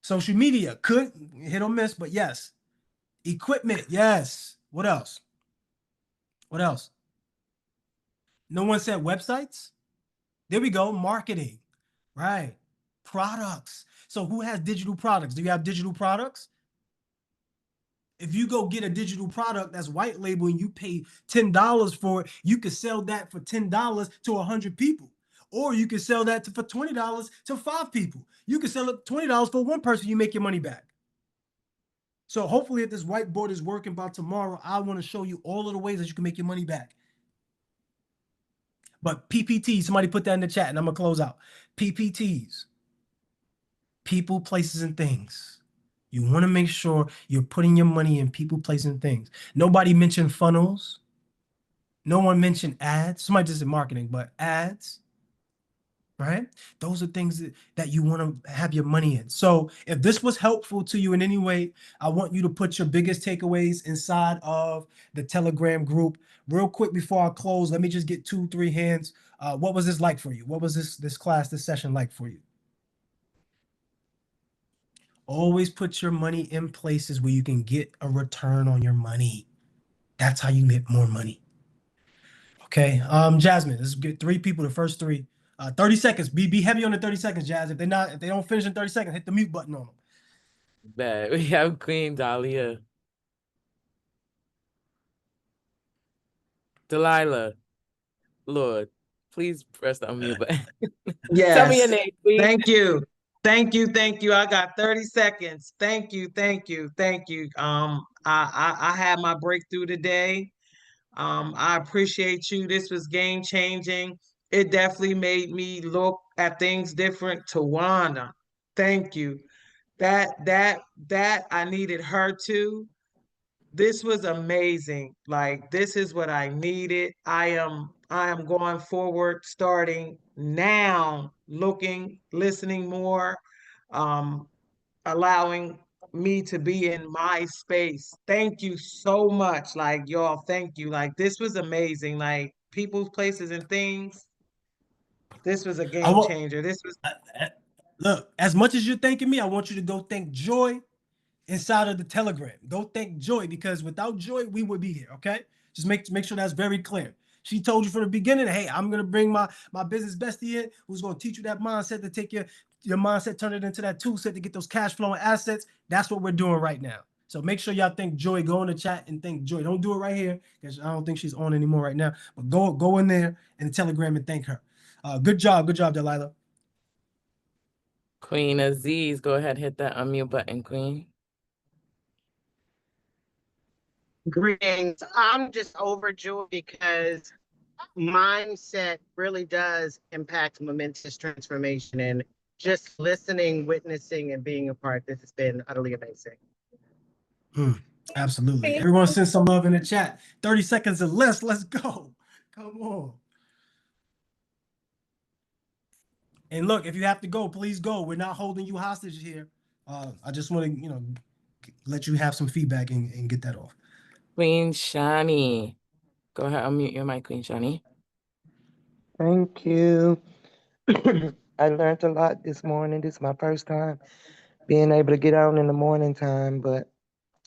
Social media, could hit or miss, but yes. Equipment, yes. What else? What else? No one said websites? There we go, marketing, right? Products. So who has digital products? Do you have digital products? If you go get a digital product that's white label and you pay $10 for it, you could sell that for $10 to 100 people. Or you could sell that for $20 to 5 people. You could sell it $20 for one person, you make your money back. So hopefully if this whiteboard is working by tomorrow, I want to show you all of the ways that you can make your money back. But PPT, somebody put that in the chat and I'm gonna close out. PPTs, people, places, and things. You want to make sure you're putting your money in people, places, and things. Nobody mentioned funnels. No one mentioned ads. Somebody just said marketing, but ads, right? Those are things that you want to have your money in. So if this was helpful to you in any way, I want you to put your biggest takeaways inside of the Telegram group. Real quick before I close, let me just get 2-3 hands. What was this like for you? What was this class, this session like for you? Always put your money in places where you can get a return on your money. That's how you get more money. Okay, Jasmine, let's get 3 people, the first 3. 30 seconds. Be heavy on the 30 seconds, Jazz. If they don't finish in 30 seconds, hit the mute button on them. Bet. We have Queen Dahlia. Delilah. Lord, please press the unmute button. Tell me your Yes. name, Queen. Thank you. Thank you. Thank you. I got 30 seconds. Thank you. Thank you. Thank you. I had my breakthrough today. I appreciate you. This was game changing. It definitely made me look at things different. Tawana, thank you. That I needed her too. This was amazing. Like, this is what I needed. I am going forward, starting now, looking, listening more, allowing me to be in my space. Thank you so much. Like, y'all, thank you. Like, this was amazing. Like, people's places and things. This was a game changer. This was Look, as much as you're thanking me, I want you to go thank Joy inside of the Telegram. Go thank Joy, because without Joy, we would be here. Okay, just make sure that's very clear. She told you from the beginning, hey, I'm gonna bring my business bestie in, who's gonna teach you that mindset to take your mindset, turn it into that tool set to get those cash flowing assets. That's what we're doing right now. So make sure y'all thank Joy. Go in the chat and thank Joy. Don't do it right here because I don't think she's on anymore right now. But go in there in the Telegram and thank her. Good job, Delilah. Queen Aziz, go ahead, hit that unmute button, Queen. Greetings. I'm just overjoyed because mindset really does impact momentous transformation, and just listening, witnessing, and being a part, this has been utterly amazing. Absolutely. Everyone send some love in the chat. 30 seconds or less. Let's go. Come on. And look, if you have to go, please go. We're not holding you hostage here. I just want to, let you have some feedback and get that off. Queen Shani. Go ahead, unmute your mic, Queen Shani. Thank you. I learned a lot this morning. This is my first time being able to get out in the morning time, but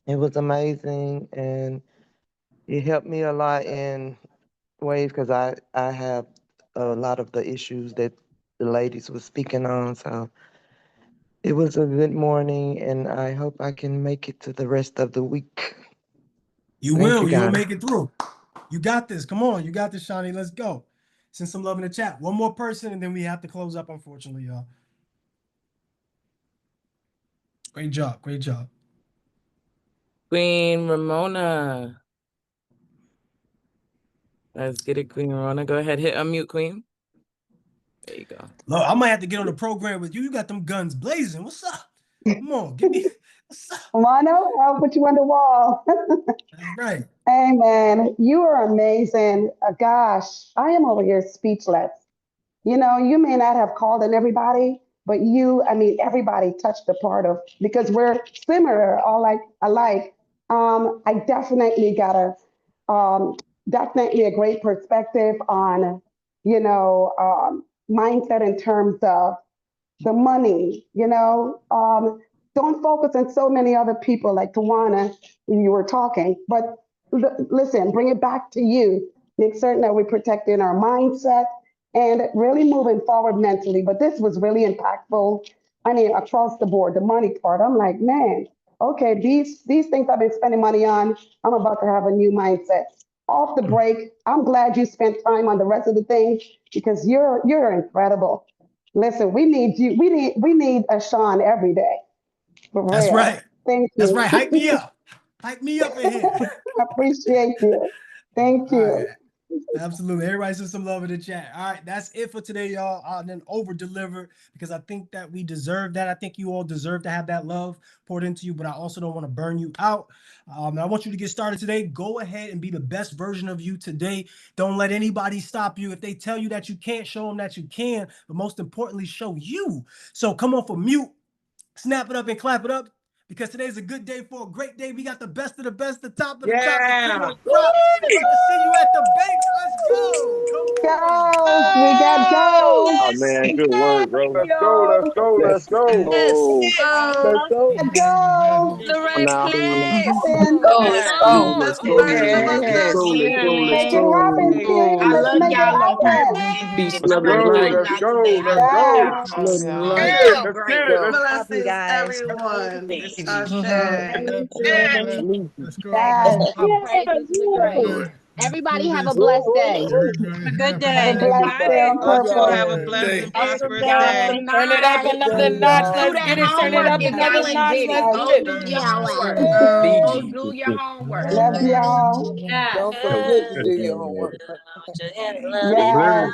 it was amazing, and it helped me a lot in ways because I have a lot of the issues that the ladies were speaking on. So it was a good morning, and I hope I can make it to the rest of the week. You'll make it through. You got this. Come on. You got this, Shani. Let's go. Send some love in the chat. One more person, and then we have to close up, unfortunately, y'all. Great job. Great job. Queen Ramona. Let's get it, Queen Ramona. Go ahead, hit unmute, Queen. There you go. Look, I might have to get on the program with you. You got them guns blazing. What's up? Come on, give me. What's up? Mono, I'll put you on the wall. That's right. Hey, man, you are amazing. Gosh, I am over here speechless. You may not have called on everybody, but everybody touched a part of, because we're similar, all alike. I definitely got definitely a great perspective on, mindset in terms of the money, don't focus on so many other people like Tawana, you were talking, but listen, bring it back to you. Make certain that we're protecting our mindset and really moving forward mentally. But this was really impactful. Across the board, the money part, I'm like, man, okay, these things I've been spending money on, I'm about to have a new mindset. Off the break, I'm glad you spent time on the rest of the things because you're incredible. Listen, we need you. We need a Sean every day. That's right. Thank you. That's right. Hype me up. Hype me up in here. I appreciate you. Thank you. All right. Absolutely. Everybody send some love in the chat. All right, that's it for today, y'all. I'll then over deliver because I think that we deserve that. I think you all deserve to have that love poured into you, but I also don't want to burn you out. I want you to get started today. Go ahead and be the best version of you today. Don't let anybody stop you. If they tell you that you can't, show them that you can, but most importantly, show you. So come on for mute, snap it up and clap it up. Because today's a good day for a great day. We got the best of the best, the top of the top, the cream of the crop. We're about to see you at the bank. Let's go. Come on. Go. We got gold. Oh man, good work, bro. Let's go, let's go, let's go. Oh, Let's go. Go. The red now, flag. And Let's go. Let's First of go. all, Yes. good make it morning. happen, team. I Let's love make it y'all on happen. purpose. be Hey, I'm flooding ready the to I'm see light, ready. y'all Let's today. go. I Let's love Yes. go. y'all. flooding the Let's light. get it. Girl, Let's bro. get it. Let's Love you guys. Let's Yes. go. Yes. Praises to grace. Everybody have a blessed day. A good Have a day. blessed day on Love y'all. purpose. Have a blessed and Up, prosperous down, day. turn it up another notch. Do Let's that get it. Turn it homework up if y'all another ain't notch. did it. Let's Go get do it. your homework. Go BG. do your homework. Love y'all. Yeah. Don't forget to do your homework. Yes.